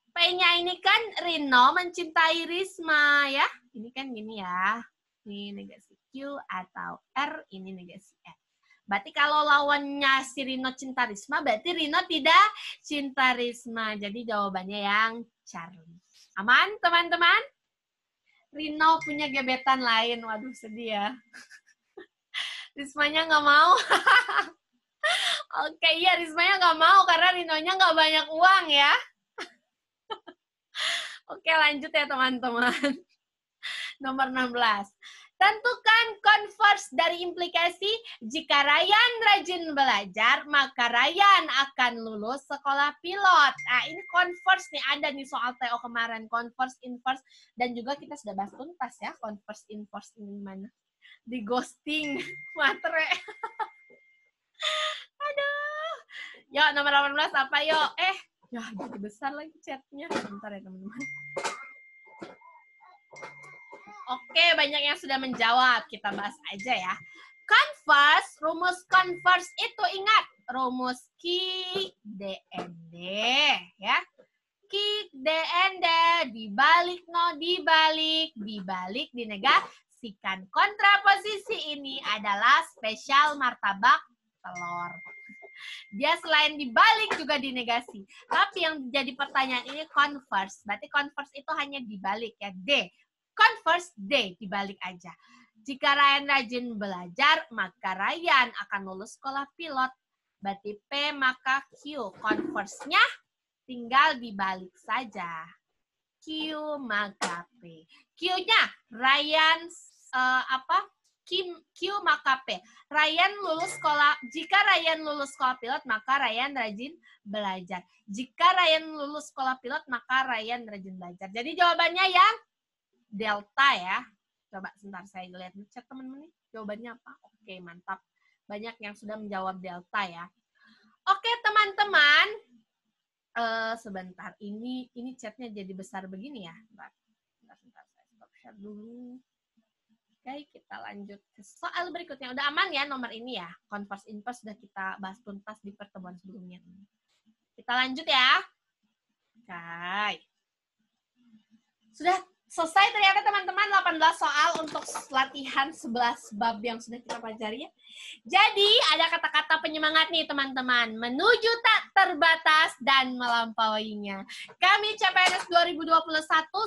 P-nya ini kan Rino mencintai Risma ya. Ini kan gini ya. Ini negasi Q atau R, ini negasi R. Berarti kalau lawannya si Rino cinta Risma, berarti Rino tidak cinta Risma. Jadi jawabannya yang Charlie. Aman, teman-teman? Rino punya gebetan lain. Waduh, sedih ya. Rismanya nggak mau. Oke, iya Rismanya nggak mau karena Rinonya nggak banyak uang ya. Oke, lanjut ya teman-teman. Nomor 16. Tentukan converse dari implikasi jika Ryan rajin belajar, maka Ryan akan lulus sekolah pilot. Nah, ini converse nih, ada nih soal TO kemarin, converse, inverse, dan juga kita sudah bahas tuntas ya, converse, inverse ini mana? Di ghosting, matre. Aduh. Yuk, nomor 18 apa yuk? Ya, jadi besar lagi chatnya. Bentar ya, teman-teman. Oke, banyak yang sudah menjawab. Kita bahas aja ya. Converse, rumus converse itu ingat. Rumus Q-DND. Ya. Q-DND, dibalik, no, dibalik, dinegasikan. Kontraposisi ini adalah spesial martabak telur. Dia selain dibalik juga dinegasi. Tapi yang jadi pertanyaan ini converse. Berarti converse itu hanya dibalik ya. D. Converse D, dibalik aja. Jika Ryan rajin belajar, maka Ryan akan lulus sekolah pilot. Berarti P maka Q. Converse-nya tinggal dibalik saja. Q maka P. Q-nya Ryan Q maka P. Ryan lulus sekolah. Jika Ryan lulus sekolah pilot, maka Ryan rajin belajar. Jika Ryan lulus sekolah pilot, maka Ryan rajin belajar. Jadi jawabannya yang delta ya. Coba sebentar saya lihat chat teman-teman nih. Jawabannya apa? Oke, mantap. Banyak yang sudah menjawab delta ya. Oke, teman-teman. Sebentar. Ini chatnya jadi besar begini ya. Sebentar saya stop share dulu. Oke, kita lanjut ke soal berikutnya. Udah aman ya nomor ini ya? Converse inverse sudah kita bahas tuntas di pertemuan sebelumnya. Kita lanjut ya. Oke. Sudah selesai ternyata teman-teman 18 soal untuk latihan 11 bab yang sudah kita pelajari ya. Jadi ada kata-kata penyemangat nih teman-teman. Menuju tak terbatas dan melampauinya. Kami CPNS 2021,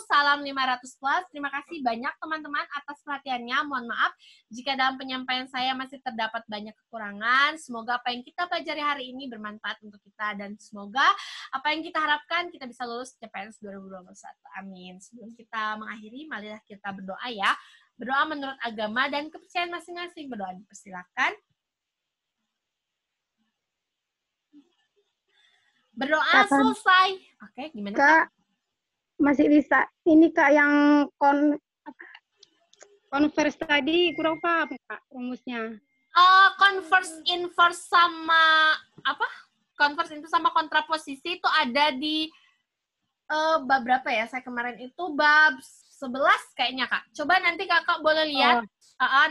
salam 500 plus. Terima kasih banyak teman-teman atas perhatiannya. Mohon maaf jika dalam penyampaian saya masih terdapat banyak kekurangan. Semoga apa yang kita pelajari hari ini bermanfaat untuk kita. Dan semoga apa yang kita harapkan kita bisa lulus CPNS 2021. Amin. Sebelum kita mengakhiri, marilah kita berdoa ya. Berdoa menurut agama dan kepercayaan masing-masing. Berdoa dipersilakan. Berdoa Kak, selesai. Oke, gimana Kak? Kak, masih bisa. Ini Kak yang converse tadi kurang paham Kak rumusnya. Converse inverse sama apa? Converse itu sama kontraposisi itu ada di bab berapa ya? Saya kemarin itu bab 11 kayaknya Kak. Coba nanti Kakak boleh lihat.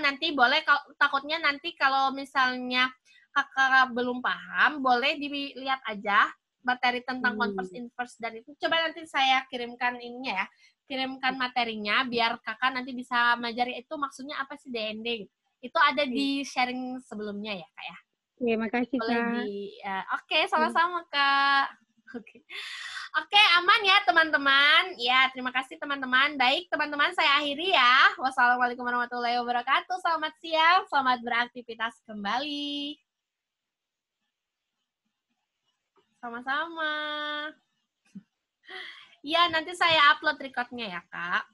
Nanti boleh, takutnya nanti kalau misalnya Kakak belum paham, boleh dilihat aja materi tentang converse inverse dan itu. Coba nanti saya kirimkan ininya ya. Kirimkan materinya biar Kakak nanti bisa melajari itu maksudnya apa sih DND gitu. Itu ada di sharing sebelumnya ya Kak ya. Terima kasih Boleh Kak. Oke, sama-sama Kak. Oke, aman ya teman-teman. Ya, terima kasih teman-teman. Baik, teman-teman saya akhiri ya. Wassalamualaikum warahmatullahi wabarakatuh. Selamat siang, selamat beraktivitas kembali. Sama-sama. Ya, nanti saya upload recordnya ya, Kak.